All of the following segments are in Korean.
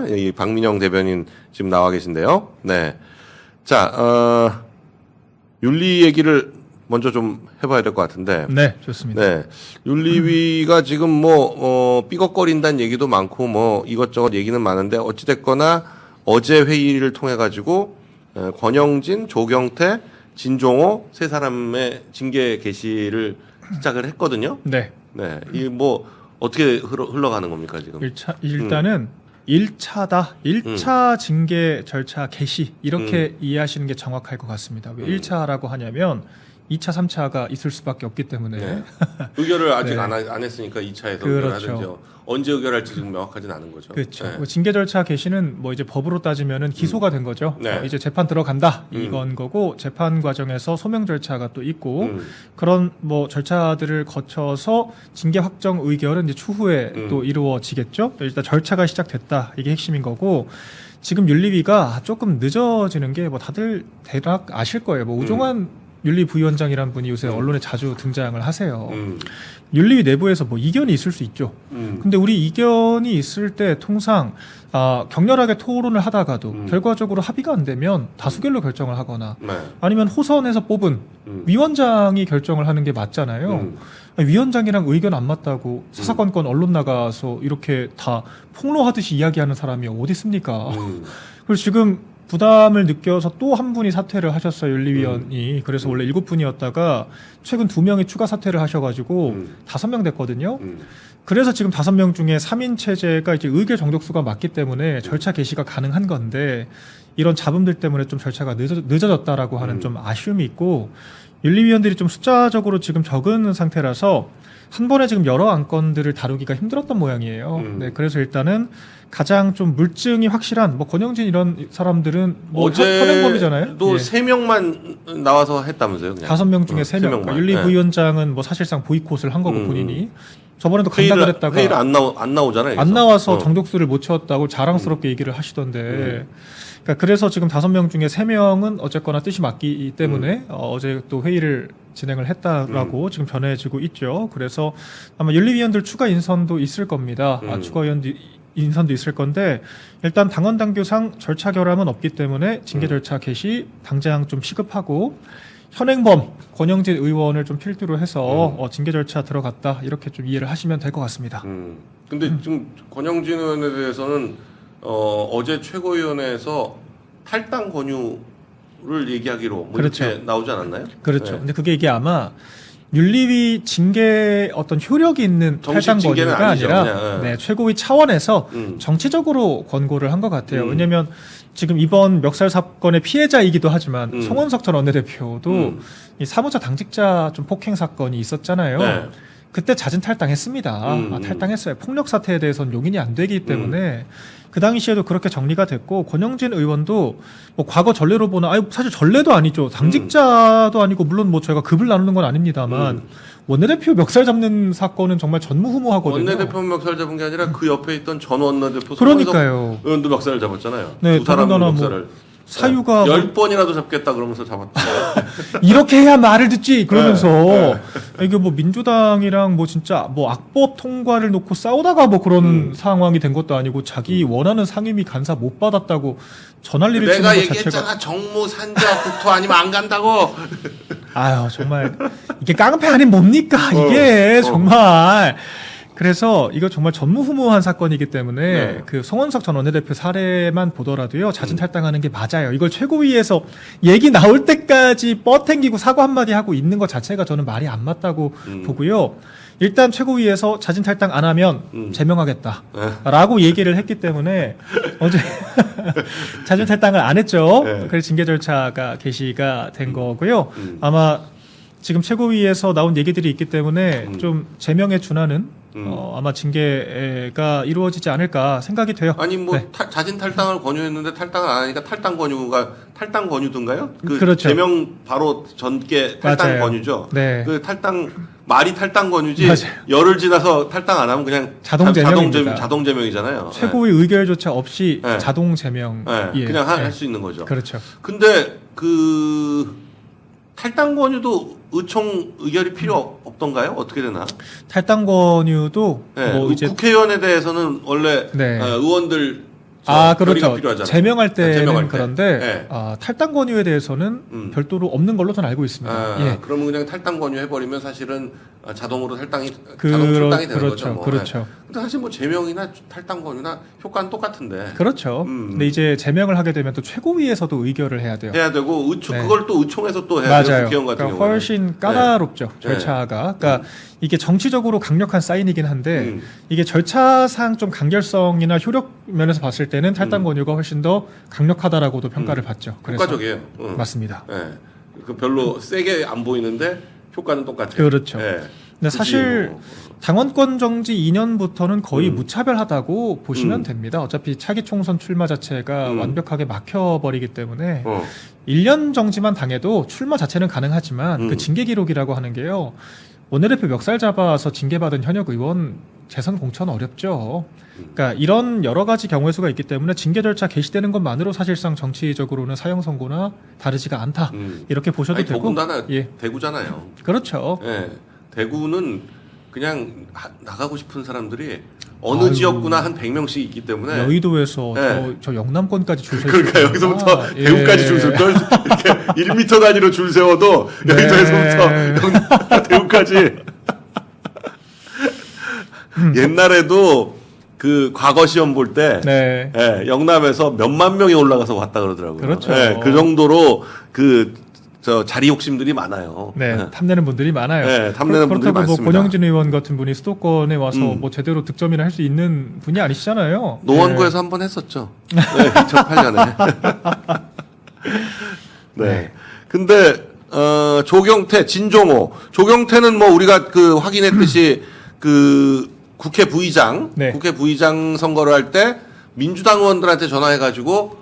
이 박민영 대변인 지금 나와 계신데요. 네. 자, 윤리 얘기를 먼저 좀 해봐야 될 것 같은데. 네, 좋습니다. 네. 윤리위가 지금 삐걱거린다는 얘기도 많고, 이것저것 얘기는 많은데, 어찌됐거나 어제 회의를 통해가지고, 권영진, 조경태, 진종호 세 사람의 징계 개시를 시작을 했거든요. 네. 네. 이 어떻게 흘러가는 겁니까, 지금? 일단은 1차다. 1차 징계 절차 개시. 이렇게 이해하시는 게 정확할 것 같습니다. 왜 1차라고 하냐면 2차, 3차가 있을 수밖에 없기 때문에. 네. 의결을 아직 네. 안 했으니까 2차에서 그렇죠. 의결하든지 언제 의결할지 지금 명확하진 않은 거죠. 그렇죠. 네. 징계 절차 개시는 이제 법으로 따지면은 기소가 된 거죠. 네. 이제 재판 들어간다 이건 거고 재판 과정에서 소명 절차가 또 있고 음. 그런 절차들을 거쳐서 징계 확정 의결은 이제 추후에 또 이루어지겠죠. 일단 절차가 시작됐다 이게 핵심인 거고. 지금 윤리위가 조금 늦어지는 게 다들 대략 아실 거예요. 우종환 윤리부위원장이라는 분이 요새 언론에 자주 등장을 하세요. 윤리위 내부에서 이견이 있을 수 있죠. 근데 우리 이견이 있을 때 통상 격렬하게 토론을 하다가도 결과적으로 합의가 안 되면 다수결로 결정을 하거나 네. 아니면 호선에서 뽑은 위원장이 결정을 하는 게 맞잖아요. 위원장이랑 의견 안 맞다고 사사건건 언론 나가서 이렇게 다 폭로하듯이 이야기하는 사람이 어디 있습니까? 그래서 지금 부담을 느껴서 또 한 분이 사퇴를 하셨어요, 윤리위원이. 그래서 원래 7분이었다가 최근 2명이 추가 사퇴를 하셔가지고 5명 됐거든요. 그래서 지금 5명 중에 3인 체제가 이제 의결 정족수가 맞기 때문에 절차 개시가 가능한 건데 이런 잡음들 때문에 좀 절차가 늦어졌다라고 하는 좀 아쉬움이 있고 윤리위원들이 좀 숫자적으로 지금 적은 상태라서 한 번에 지금 여러 안건들을 다루기가 힘들었던 모양이에요. 네, 그래서 일단은 가장 좀 물증이 확실한 권영진 이런 사람들은 현행범이잖아요. 또 3명만 나와서 했다면서요? 그냥. 5명 중에 3명. 그러니까 윤리부위원장은 사실상 보이콧을 한 거고 본인이. 저번에도 간다 그랬다가 회의를 안 나오잖아요. 안 나와서 정족수를 못 채웠다고 자랑스럽게 얘기를 하시던데. 그래서 지금 5명 중에 3명은 어쨌거나 뜻이 맞기 때문에 어제 또 회의를 진행을 했다라고 지금 전해지고 있죠. 그래서 아마 윤리위원들 추가 인선도 있을 겁니다. 추가 인선도 있을 건데 일단 당원 당규상 절차 결함은 없기 때문에 징계 절차 개시 당장 좀 시급하고 현행범 권영진 의원을 좀 필두로 해서 징계 절차 들어갔다 이렇게 좀 이해를 하시면 될 것 같습니다. 근데 지금 권영진 의원에 대해서는 어제 최고위원회에서 탈당 권유를 얘기하기로 그렇죠. 이렇게 나오지 않았나요? 그렇죠. 네. 근데 그게 이게 아마 윤리위 징계 어떤 효력이 있는 탈당 권유가 아니라 네, 최고위 차원에서 정치적으로 권고를 한 것 같아요. 왜냐하면 지금 이번 멱살 사건의 피해자이기도 하지만 송원석 전 원내대표도 이 사무처 당직자 좀 폭행 사건이 있었잖아요. 네. 그때 잦은 탈당했습니다. 탈당했어요. 폭력 사태에 대해서는 용인이 안 되기 때문에 그 당시에도 그렇게 정리가 됐고 권영진 의원도 과거 전례로 보나 사실 전례도 아니죠. 당직자도 아니고 물론 저희가 급을 나누는 건 아닙니다만 원내대표 멱살 잡는 사건은 정말 전무후무하거든요. 원내대표 멱살 잡은 게 아니라 그 옆에 있던 전 원내대표 그러니까요. 의원도 멱살을 잡았잖아요. 네, 두 사람 멱살을. 사유가 10번이라도 잡겠다 그러면서 잡았잖아요. 이렇게 해야 말을 듣지 그러면서 이게 민주당이랑 진짜 악법 통과를 놓고 싸우다가 그런 상황이 된 것도 아니고 자기 원하는 상임위 간사 못 받았다고 전할리를 치는 것 내가 자체가 얘기했잖아. 정무 산자 국토 아니면 안 간다고. 아유 정말 이게 깡패 아닌 뭡니까 이게 정말. 그래서 이거 정말 전무후무한 사건이기 때문에 그 송원석 전 원내대표 사례만 보더라도요 잦은 탈당하는 게 맞아요. 이걸 최고위에서 얘기 나올 때까지 뻗탱기고 사과 한마디 하고 있는 것 자체가 저는 말이 안 맞다고 보고요. 일단 최고위에서 잦은 탈당 안 하면 제명하겠다라고 얘기를 했기 때문에 어제 잦은 탈당을 안 했죠. 그래서 징계 절차가 개시가 된 거고요. 아마 지금 최고위에서 나온 얘기들이 있기 때문에 좀 제명에 준하는 아마 징계가 이루어지지 않을까 생각이 돼요. 아니 자진 탈당을 권유했는데 탈당을 안 하니까 탈당 권유든가요? 그렇죠. 제명 바로 전께 탈당 맞아요. 권유죠. 네. 그 말이 탈당 권유지. 맞아요. 열흘 지나서 탈당 안 하면 그냥 자동 제명이잖아요. 최고위 의결조차 없이 자동 제명. 그냥 할 수 있는 거죠. 그렇죠. 근데 탈당 권유도 의총 의결이 필요 없던가요? 어떻게 되나? 탈당 권유도 이제 국회의원에 대해서는 원래 의원들 결의가 그렇죠. 필요하잖아요. 제명할 때는 제명할 때. 그런데 네. 탈당 권유에 대해서는 별도로 없는 걸로 저는 알고 있습니다. 예. 그러면 그냥 탈당 권유해버리면 사실은 자동으로 자동 출당이 되는 거죠. 뭐. 그렇죠. 네. 근데 사실 뭐 제명이나 탈당 권유나 효과는 똑같은데. 그렇죠. 근데 이제 제명을 하게 되면 또 최고위에서도 의결을 해야 돼요. 해야 되고 네. 그걸 또 의총에서 또 해야 맞아요. 돼요. 국회의원 같은 그러니까 경우는. 훨씬 까다롭죠. 절차가. 그러니까 이게 정치적으로 강력한 사인이긴 한데 이게 절차상 좀 간결성이나 효력 면에서 봤을 때는 탈당 권유가 훨씬 더 강력하다라고도 평가를 받죠. 그래서 효과적이에요. 맞습니다. 예. 그 별로 세게 안 보이는데 효과는 똑같아요. 그렇죠. 예. 근데 사실 뭐. 당원권 정지 2년부터는 거의 무차별하다고 보시면 음. 됩니다. 어차피 차기 총선 출마 자체가 완벽하게 막혀버리기 때문에 1년 정지만 당해도 출마 자체는 가능하지만 그 징계 기록이라고 하는 게요. 원내대표 멱살 잡아서 징계받은 현역 의원 재선 공천 어렵죠. 그러니까 이런 여러 가지 경우의 수가 있기 때문에 징계 절차 개시되는 것만으로 사실상 정치적으로는 사형 선고나 다르지가 않다. 이렇게 보셔도 되고. 더군다나 예. 대구잖아요. 그렇죠. 예. 대구는 그냥 나가고 싶은 사람들이 어느 지역구나 한 100명씩 있기 때문에 여의도에서 예. 저 영남권까지 줄 서 그러니까 여기서부터 대구까지 줄 설 걸 이렇게 1m 단위로 줄 세워도 네. 여의도에서부터 대구까지 옛날에도 그 과거 시험 볼 때 네. 영남에서 몇만 명이 올라가서 왔다 그러더라고요. 그렇죠. 그 정도로 저 자리 욕심들이 많아요. 네, 탐내는 분들이 많아요. 네, 탐내는 분들이 그렇다고 많습니다. 뭐 권영진 의원 같은 분이 수도권에 와서 뭐 제대로 득점이나 할 수 있는 분이 아니시잖아요. 노원구에서 한번 했었죠. 네, 2008년에. 네. 근데 조경태, 조경태는 뭐 우리가 확인했듯이 국회 부의장, 네. 국회 부의장 선거를 할 때 민주당 의원들한테 전화해가지고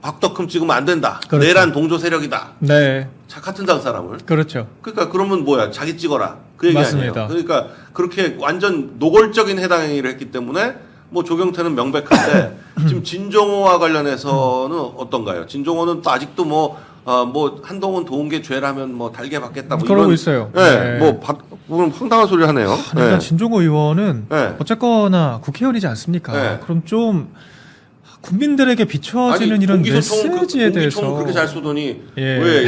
박덕흠 찍으면 안 된다. 그렇죠. 내란 동조 세력이다. 네, 같은 당 사람을. 그렇죠. 그러니까 그러면 뭐야? 자기 찍어라. 그 얘기 맞습니다. 아니에요. 그러니까 그렇게 완전 노골적인 해당 행위를 했기 때문에 뭐 조경태는 명백한데 지금 진종호와 관련해서는 어떤가요? 진종호는 또 아직도 뭐 한동훈 도운게 죄라면 뭐 달게 받겠다. 뭐 그러고 이런, 있어요. 네, 뭐 황당한 소리를 하네요. 그러니까 진종호 의원은 네. 어쨌거나 국회의원이지 않습니까? 네. 그럼 좀 국민들에게 비춰지는 이런 메시지에 대해서 공기총 그렇게 잘 쏘더니 예. 왜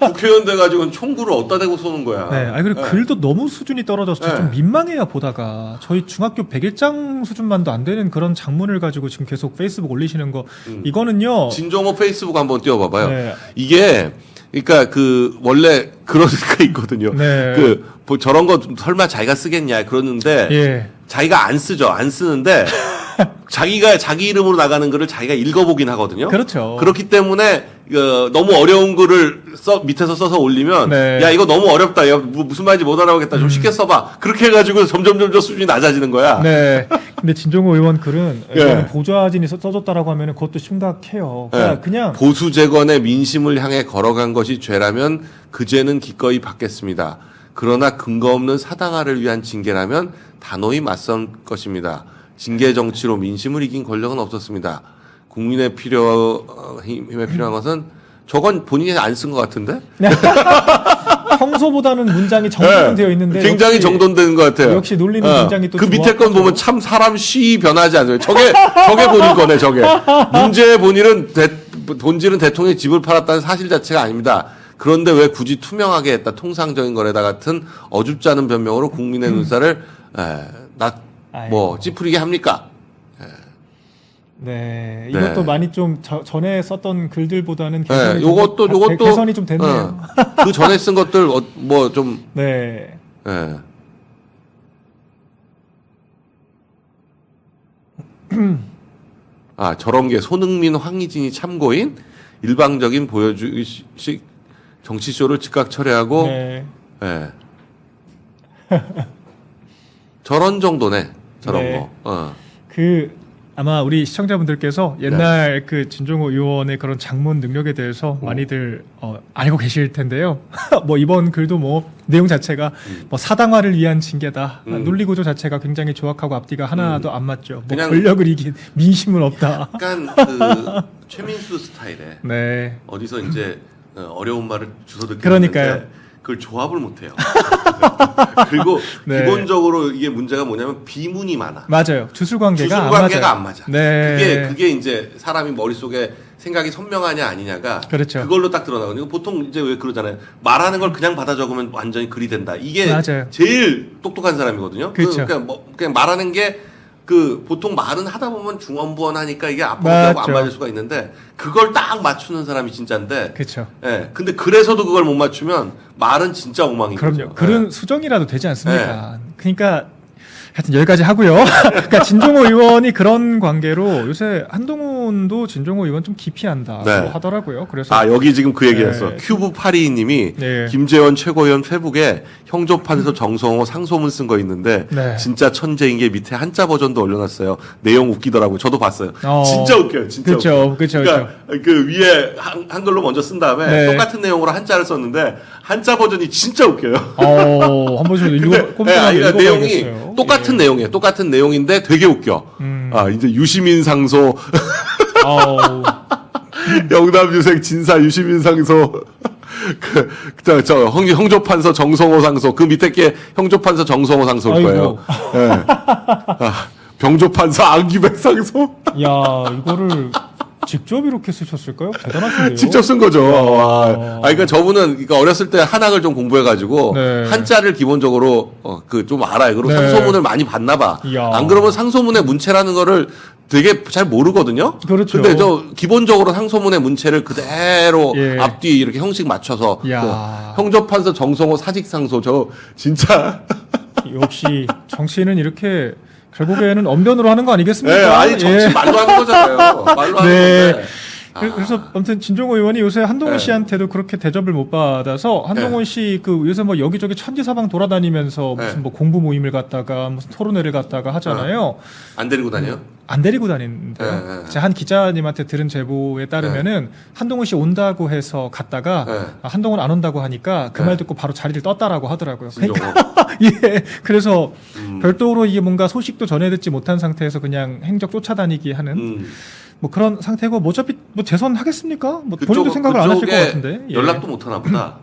국회의원 돼가지고는 총구를 어디다 대고 쏘는 거야. 네, 그리고 글도 너무 수준이 떨어져서 네. 좀 민망해요 보다가. 저희 중학교 101장 수준만도 안 되는 그런 장문을 가지고 지금 계속 페이스북 올리시는 거 이거는요. 진종호 페이스북 한번 띄워봐봐요. 네. 이게 그러니까 원래 그런 게 있거든요. 네. 뭐 저런 거 설마 자기가 쓰겠냐 그러는데 예. 자기가 안 쓰는데 자기가 자기 이름으로 나가는 글을 자기가 읽어보긴 하거든요. 그렇죠. 그렇기 때문에 너무 어려운 글을 밑에서 써서 올리면 네. 야 이거 너무 어렵다. 야 무슨 말인지 못 알아보겠다. 좀 쉽게 써봐. 그렇게 해가지고 점점 수준이 낮아지는 거야. 네. 근데 진종호 의원 글은 예. 이거는 보좌진이 써줬다라고 하면 그것도 심각해요. 그러니까 예. 그냥 보수 재건의 민심을 향해 걸어간 것이 죄라면 그 죄는 기꺼이 받겠습니다. 그러나 근거 없는 사당화를 위한 징계라면 단호히 맞선 것입니다. 징계 정치로 민심을 이긴 권력은 없었습니다. 국민의 힘에 필요한 것은 저건 본인이 안 쓴 것 같은데? 평소보다는 문장이 정돈되어 있는데 굉장히 역시, 정돈되는 것 같아요. 역시 논리는 문장이 또 그 밑에 건 정확하죠. 보면 참 사람 시 변하지 않아요. 저게 본인 거네, 저게. 문제의 본질은 대통령이 집을 팔았다는 사실 자체가 아닙니다. 그런데 왜 굳이 투명하게 했다, 통상적인 거래다 같은 어줍지 않은 변명으로 국민의 눈살을 찌푸리게 합니까? 네, 이것도 네. 많이 좀 전에 썼던 글들보다는 네, 개선이 요것도 개선이 좀 됐네요. 그 전에 쓴 것들 좀 네. 저런 게 손흥민, 황희진이 참고인 일방적인 보여주식 정치쇼를 즉각 철회하고 네. 저런 정도네. 저런 네. 거. 아마 우리 시청자분들께서 옛날 그 진종호 의원의 그런 장문 능력에 대해서 많이들 알고 계실 텐데요. 뭐 이번 글도 뭐 내용 자체가 뭐 사당화를 위한 징계다. 논리 구조 자체가 굉장히 조악하고 앞뒤가 하나도 안 맞죠. 뭐 그냥 권력을 이긴 민심은 없다. 약간 최민수 스타일에 네. 어디서 이제 어려운 말을 주워 듣기 그러니까요. 그걸 조합을 못 해요. 그리고 네. 기본적으로 이게 문제가 뭐냐면 비문이 많아. 맞아요. 주술 관계가 주술 안 관계가 맞아요. 안 맞아. 네. 그게 이제 사람이 머릿속에 생각이 선명하냐 아니냐가 그렇죠. 그걸로 딱 드러나거든요. 보통 이제 왜 그러잖아요. 말하는 걸 그냥 받아 적으면 완전히 글이 된다. 이게 맞아요. 제일 똑똑한 사람이거든요. 그렇죠. 그냥 말하는 게 보통 말은 하다 보면 중언부언하니까 이게 앞으로 안 맞을 수가 있는데 그걸 딱 맞추는 사람이 진짜인데. 그렇죠. 예. 근데 그래서도 그걸 못 맞추면 말은 진짜 엉망이죠. 그럼요. 글은 수정이라도 되지 않습니까? 그러니까 하여튼 여기까지 하고요. 그러니까 진종호 의원이 그런 관계로 요새 한동훈도 진종호 의원 좀 기피한다고 네. 하더라고요. 그래서 여기 지금 그 얘기했어. 네. 큐브 822님이 네. 김재원 최고위원 페북에 형조판에서 정성호 상소문 쓴 거 있는데 네. 진짜 천재인 게 밑에 한자 버전도 올려놨어요. 내용 웃기더라고요. 저도 봤어요. 진짜 웃겨요. 진짜 그렇죠. 웃겨요. 그렇죠. 그러니까 그 위에 한글로 먼저 쓴 다음에 네. 똑같은 내용으로 한자를 썼는데 한자 버전이 진짜 웃겨요. 한번 좀 그러니까 내용이 읽어봐야겠어요. 똑같은 내용이에요. 똑같은 내용인데 되게 웃겨. 이제 유시민 상소, 영남 유색 진사 유시민 상소, 형조판서 정성호 상소, 그 밑에 게 형조판서 정성호 상소일 거예요. 예. 병조판서 안기백 상소. 야, 이거를 직접 이렇게 쓰셨을까요? 대단하신데요. 직접 쓴 거죠. 그러니까 저분은 그러니까 어렸을 때 한학을 좀 공부해가지고 네. 한자를 기본적으로 좀 알아요. 그리고 네. 상소문을 많이 봤나 봐. 이야. 안 그러면 상소문의 문체라는 거를 되게 잘 모르거든요. 그렇죠. 근데 기본적으로 상소문의 문체를 그대로 예. 앞뒤 이렇게 형식 맞춰서 이야. 형조판서 정성호 사직상소 저 진짜 역시 정치는 이렇게 결국에는 언변으로 하는 거 아니겠습니까? 네, 아니 정치 예. 말로 하는 거잖아요. 말로 하는 네. 건데. 그래서 아무튼 진종호 의원이 요새 한동훈 네. 씨한테도 그렇게 대접을 못 받아서 한동훈 씨 요새 뭐 여기저기 천지사방 돌아다니면서 무슨 네. 뭐 공부 모임을 갔다가 무슨 토론회를 갔다가 하잖아요. 안 데리고 다녀요? 안 데리고 다니는데요. 네, 네. 제가 한 기자님한테 들은 제보에 따르면은 한동훈 씨 온다고 해서 갔다가 네. 한동훈 안 온다고 하니까 그 네. 말 듣고 바로 자리를 떴다라고 하더라고요. 진정으로. 예. 그래서 별도로 이게 뭔가 소식도 전해 듣지 못한 상태에서 그냥 행적 쫓아다니기 하는 뭐 그런 상태고 뭐 어차피 뭐 재선하겠습니까? 뭐 본인도 생각을 안 하실 것 같은데. 예. 연락도 못 하나 보다.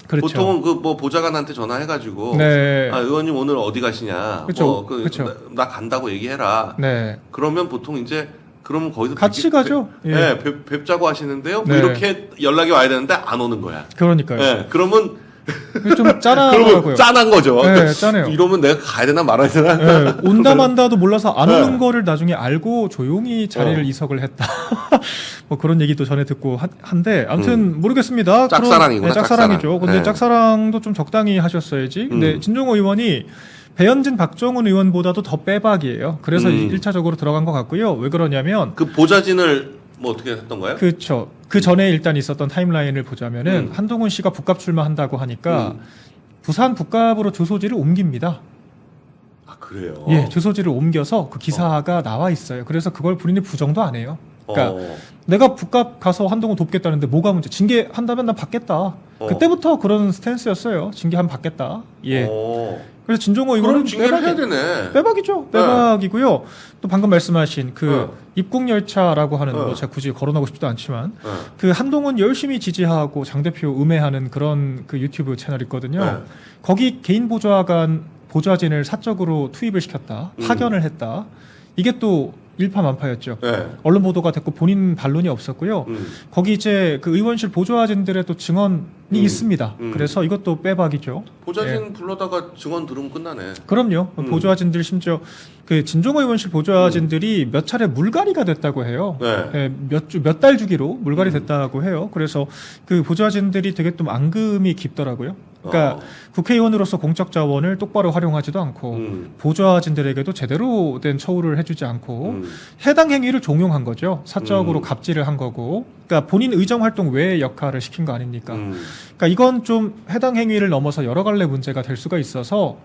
그렇죠. 보통은 그 뭐 보좌관한테 전화해가지고 네. 의원님 오늘 어디 가시냐? 그쵸, 뭐 그쵸. 나 간다고 얘기해라. 네. 그러면 보통 이제 그러면 거기서 같이 가죠. 예. 네, 뵙자고 하시는데요. 뭐 네. 이렇게 연락이 와야 되는데 안 오는 거야. 그러니까요. 네, 그러면 좀 짠하더라고요. 짠한 거죠. 네, 짠해요. 이러면 내가 가야 되나 말아야 되나? 네, 온다 만다도 몰라서 안 오는 네. 거를 나중에 알고 조용히 자리를 이석을 했다. 뭐 그런 얘기도 전에 듣고 한데 아무튼 모르겠습니다. 짝사랑이구나, 짝사랑이죠. 짝사랑. 근데 네. 짝사랑도 좀 적당히 하셨어야지. 근데 진종호 의원이 배현진, 박정훈 의원보다도 더 빼박이에요. 그래서 1차적으로 들어간 것 같고요. 왜 그러냐면 그 보좌진을 뭐 어떻게 했던 거예요? 그렇죠. 그 전에 일단 있었던 타임라인을 보자면은 한동훈 씨가 북갑 출마한다고 하니까 부산 북갑으로 주소지를 옮깁니다. 아 그래요? 예, 주소지를 옮겨서 그 기사가 나와 있어요. 그래서 그걸 본인이 부정도 안 해요. 그러니까 내가 북갑 가서 한동훈 돕겠다는데 뭐가 문제? 징계한다면 난 받겠다. 그때부터 그런 스탠스였어요. 징계하면 받겠다. 예. 그래서 진종호 그럼 이거는 징계를 해야 되네. 빼박이죠. 빼박이고요. 또 방금 말씀하신 그 입국열차라고 하는 뭐 제가 굳이 거론하고 싶지도 않지만 그 한동훈 열심히 지지하고 장 대표 음해하는 그런 그 유튜브 채널 있거든요. 거기 개인 보좌진을 사적으로 투입을 시켰다. 파견을 했다. 이게 또 일파만파였죠. 네. 언론 보도가 됐고 본인 반론이 없었고요. 거기 이제 그 의원실 보좌진들의 또 증언이 있습니다. 그래서 이것도 빼박이죠. 보좌진 불러다가 증언 들으면 끝나네. 그럼요. 보좌진들 심지어 그 진종호 의원실 보좌진들이 몇 차례 물갈이가 됐다고 해요. 네. 몇 달 주기로 물갈이 됐다고 해요. 그래서 그 보좌진들이 되게 좀 앙금이 깊더라고요. 그러니까 국회의원으로서 공적 자원을 똑바로 활용하지도 않고 보좌진들에게도 제대로 된 처우를 해주지 않고 해당 행위를 종용한 거죠. 사적으로 갑질을 한 거고. 그러니까 본인 의정 활동 외의 역할을 시킨 거 아닙니까? 그러니까 이건 좀 해당 행위를 넘어서 여러 갈래 문제가 될 수가 있어서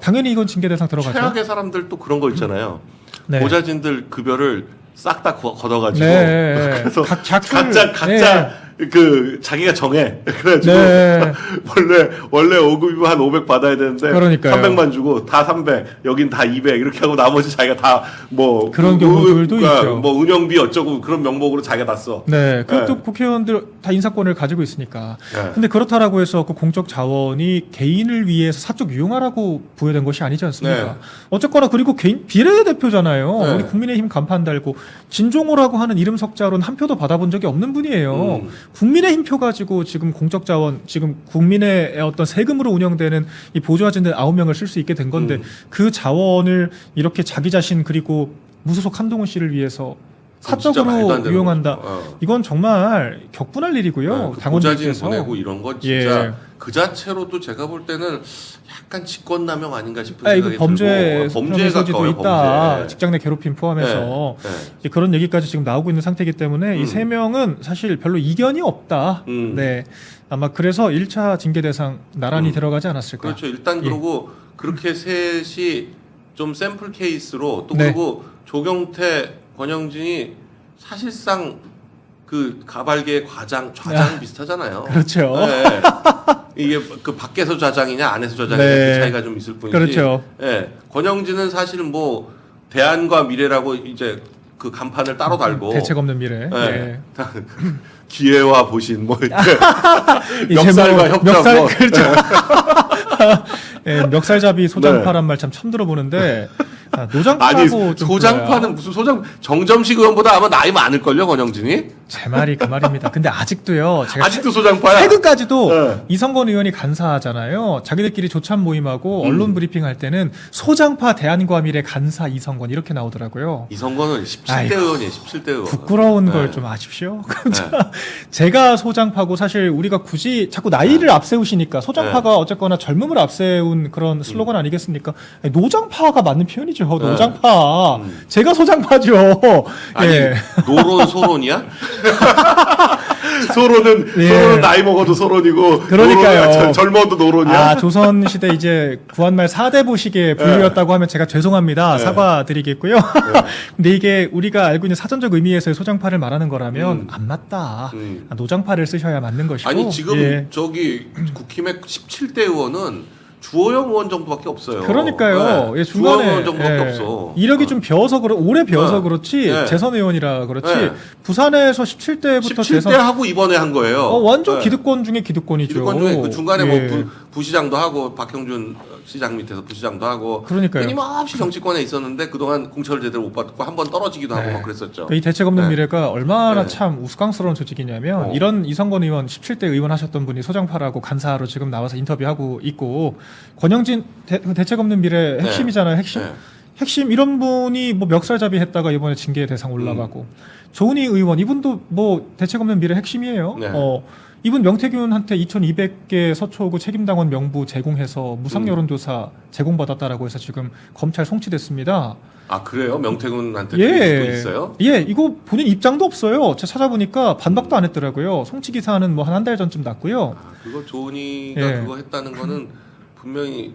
당연히 이건 징계 대상 들어가죠. 최악의 사람들 또 그런 거 있잖아요. 네. 보좌진들 급여를 싹 다 걷어가지고 네. 그래서 각자 각자 그 자기가 정해. 그래가지고 네. 원래 5급이면 한 500 받아야 되는데 그러니까요. 300만 주고 다 300, 여긴 다 200 이렇게 하고 나머지 자기가 다 뭐 그런 경우들도 있죠. 뭐 운영비 어쩌고 그런 명목으로 자기가 다 써. 네, 그것도 네. 국회의원들 다 인사권을 가지고 있으니까. 네. 근데 그렇다라고 해서 그 공적 자원이 개인을 위해서 사적 유용하라고 부여된 것이 아니지 않습니까? 네. 어쨌거나 그리고 개인 비례대표잖아요. 네. 우리 국민의힘 간판 달고 진종호라고 하는 이름 석자로는 한 표도 받아본 적이 없는 분이에요. 국민의힘 표 가지고 지금 공적 자원, 지금 국민의 어떤 세금으로 운영되는 이 보조화진들 9명을 쓸 수 있게 된 건데 그 자원을 이렇게 자기 자신 그리고 무소속 한동훈 씨를 위해서 진짜 말도 안 사적으로 되는 유용한다. 거죠. 이건 정말 격분할 일이고요. 그 보좌진 당원들께서. 보내고 이런 건 진짜 예. 그 자체로도 제가 볼 때는 약간 직권남용 아닌가 싶은 이거 생각이 범죄 들고 범죄에 소지도 가까워요. 있다. 범죄. 직장 내 괴롭힘 포함해서 네. 이제 그런 얘기까지 지금 나오고 있는 상태이기 때문에 이 세 명은 사실 별로 이견이 없다. 네, 아마 그래서 1차 징계 대상 나란히 들어가지 않았을까. 그렇죠. 일단 예. 그러고 그렇게 셋이 좀 샘플 케이스로 또 네. 그리고 조경태, 권영진이 사실상 그 가발계 좌장 비슷하잖아요. 그렇죠. 네. 이게 그 밖에서 좌장이냐 안에서 좌장이냐 네. 그 차이가 좀 있을 뿐이지. 그렇죠. 예. 권영진은 사실 뭐 대안과 미래라고 이제 그 간판을 따로 달고 대책 없는 미래. 예. 예. 기회와 보신 뭐 이렇게 이 제목, 멱살과 협작 멱살, 뭐. 그렇죠. 예, 멱살잡이 소장파란 네. 말 참 처음 들어보는데 노장파고 아니 좀 소장파는 그래요. 무슨 정점식 의원보다 아마 나이 많을걸요 권영진이? 제 말이 그 말입니다. 근데 아직도요. 제가 아직도 소장파야? 최근까지도 네. 이성건 의원이 간사하잖아요. 자기들끼리 조참 모임하고 음. 언론 브리핑 할 때는 소장파 대한과 미래 간사 이성건 이렇게 나오더라고요. 이성건은 17대 아이고, 의원이에요. 17대 의원. 부끄러운 네. 걸 좀 아십시오. 제가 소장파고 사실 우리가 굳이 자꾸 나이를 앞세우시니까 소장파가 어쨌거나 젊음을 앞세운 그런 슬로건 아니겠습니까? 노장파가 맞는 표현이죠. 노장파. 제가 소장파죠. 아니 예. 노론 소론이야? 소론은 예. 소론은 나이 먹어도 소론이고 그러니까요. 노론은 젊어도 노론이야. 아, 조선시대 이제 구한말 사대보식의 분류였다고 하면 제가 죄송합니다. 네. 사과드리겠고요. 근데 이게 우리가 알고 있는 사전적 의미에서의 소장파를 말하는 거라면 안 맞다. 아, 노장파를 쓰셔야 맞는 것이고. 아니 지금 예. 저기 국힘의 17대 의원은 주호영 의원 정도밖에 없어요. 그러니까요. 네. 예, 주호영 중간에 의원 정도밖에 예, 없어. 이력이 좀 비어서 오래 비어서 그렇지 네. 재선 의원이라 그렇지 네. 부산에서 17대부터 17대 재선 하고 이번에 한 거예요. 완전 네. 기득권 중에 기득권이죠. 기득권 중에 그 중간에 예. 뭐 부시장도 하고 박형준 시장 밑에서 부시장도 하고 그러니까요. 끊임없이 정치권에 있었는데 그동안 공천을 제대로 못 받고 한 번 떨어지기도 하고 네. 막 그랬었죠. 이 대책 없는 네. 미래가 얼마나 네. 참 우스꽝스러운 조직이냐면 이런 이성건 의원 17대 의원 하셨던 분이 소장파라고 간사로 지금 나와서 인터뷰하고 있고 권영진 대책 없는 미래 핵심이잖아요. 핵심. 네. 핵심 이런 분이 뭐 멱살잡이 했다가 이번에 징계 대상 올라가고 조은희 의원 이분도 뭐 대책 없는 미래 핵심이에요. 네. 이분 명태균한테 2,200개 서초구 책임당원 명부 제공해서 무상 여론조사 제공받았다라고 해서 지금 검찰 송치됐습니다. 아 그래요? 명태균한테 예, 또 있어요? 예, 이거 본인 입장도 없어요. 제가 찾아보니까 반박도 안 했더라고요. 송치 기사는 뭐 한 달 전쯤 났고요. 아, 그거 조은이가 예. 그거 했다는 거는 분명히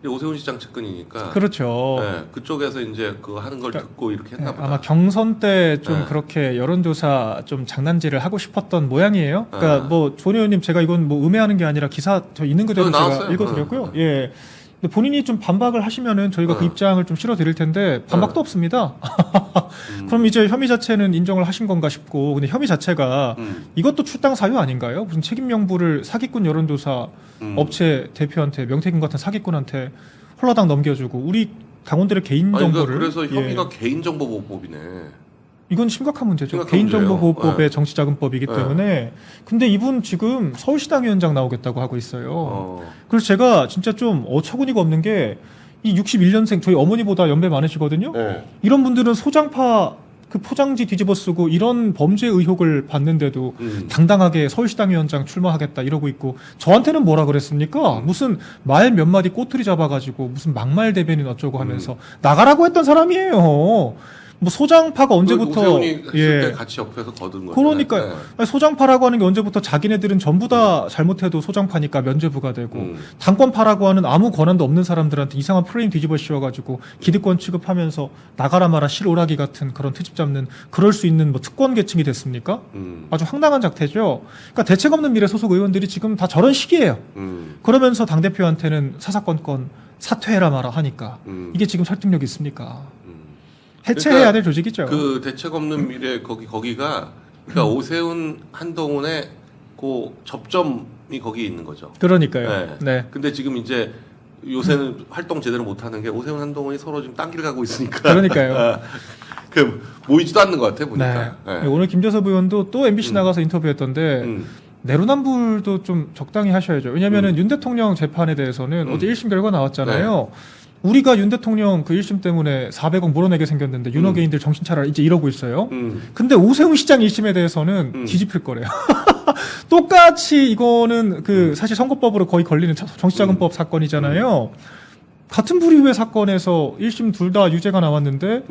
오세훈 시장 측근이니까. 그렇죠. 네, 그쪽에서 이제 그거 하는 걸 듣고 이렇게 했나 보다. 아마 경선 때 좀 네. 그렇게 여론조사 좀 장난질을 하고 싶었던 모양이에요. 그러니까 네. 뭐 조은희 의원님 제가 이건 뭐 음해하는 게 아니라 기사 저 있는 그대로 네, 제가 나왔어요. 읽어드렸고요. 예. 근데 본인이 좀 반박을 하시면은 저희가 그 입장을 좀 실어드릴 텐데 반박도 없습니다. 그럼 이제 혐의 자체는 인정을 하신 건가 싶고, 근데 혐의 자체가 이것도 출당 사유 아닌가요? 무슨 책임 명부를 사기꾼 여론조사 업체 대표한테 명태균 같은 사기꾼한테 홀라당 넘겨주고 우리 당원들의 개인 아니, 정보를 그래서 예. 혐의가 개인정보보호법이네. 이건 심각한 문제죠. 심각한 개인정보보호법의 문제예요. 정치자금법이기 네. 때문에. 근데 이분 지금 서울시당 위원장 나오겠다고 하고 있어요. 어. 그래서 제가 진짜 좀 어처구니가 없는 게 이 61년생 저희 어머니보다 연배 많으시거든요. 네. 이런 분들은 소장파 그 포장지 뒤집어 쓰고 이런 범죄 의혹을 받는데도 당당하게 서울시당 위원장 출마하겠다 이러고 있고 저한테는 뭐라 그랬습니까? 무슨 말 몇 마디 꼬투리 잡아가지고 무슨 막말 대변인 어쩌고 하면서 나가라고 했던 사람이에요. 뭐 소장파가 언제부터 오세훈이 했을 때 같이 옆에서 거둔 거죠. 그러니까 소장파라고 하는 게 언제부터 자기네들은 전부 다 잘못해도 소장파니까 면죄부가 되고 당권파라고 하는 아무 권한도 없는 사람들한테 이상한 프레임 뒤집어 씌워가지고 기득권 취급하면서 나가라 마라 실오라기 같은 그런 트집 잡는 그럴 수 있는 뭐 특권 계층이 됐습니까? 아주 황당한 작태죠. 그러니까 대책 없는 미래 소속 의원들이 지금 다 저런 식이에요. 그러면서 당대표한테는 사사건건 사퇴해라 마라 하니까 이게 지금 설득력이 있습니까? 해체해야 될 조직이죠. 그 대책 없는 미래 거기가 그러니까 오세훈 한동훈의 그 접점이 거기 있는 거죠. 그러니까요. 네. 네. 근데 지금 이제 요새는 활동 제대로 못 하는 게 오세훈 한동훈이 서로 지금 딴 길 가고 있으니까. 그러니까요. 그 모이지도 않는 것 같아 보니까. 네. 네. 오늘 김재섭 의원도 또 MBC 나가서 인터뷰했던데 내로남불도 좀 적당히 하셔야죠. 왜냐하면은 윤 대통령 재판에 대해서는 어제 1심 결과 나왔잖아요. 우리가 윤 대통령 그 1심 때문에 400억 몰아내게 생겼는데 윤호개인들 정신 차려라 이제 이러고 있어요. 근데 오세훈 시장 1심에 대해서는 뒤집힐 거래요. 똑같이 이거는 그 사실 선거법으로 거의 걸리는 정치자금법 사건이잖아요. 같은 부류의 사건에서 1심 둘 다 유죄가 나왔는데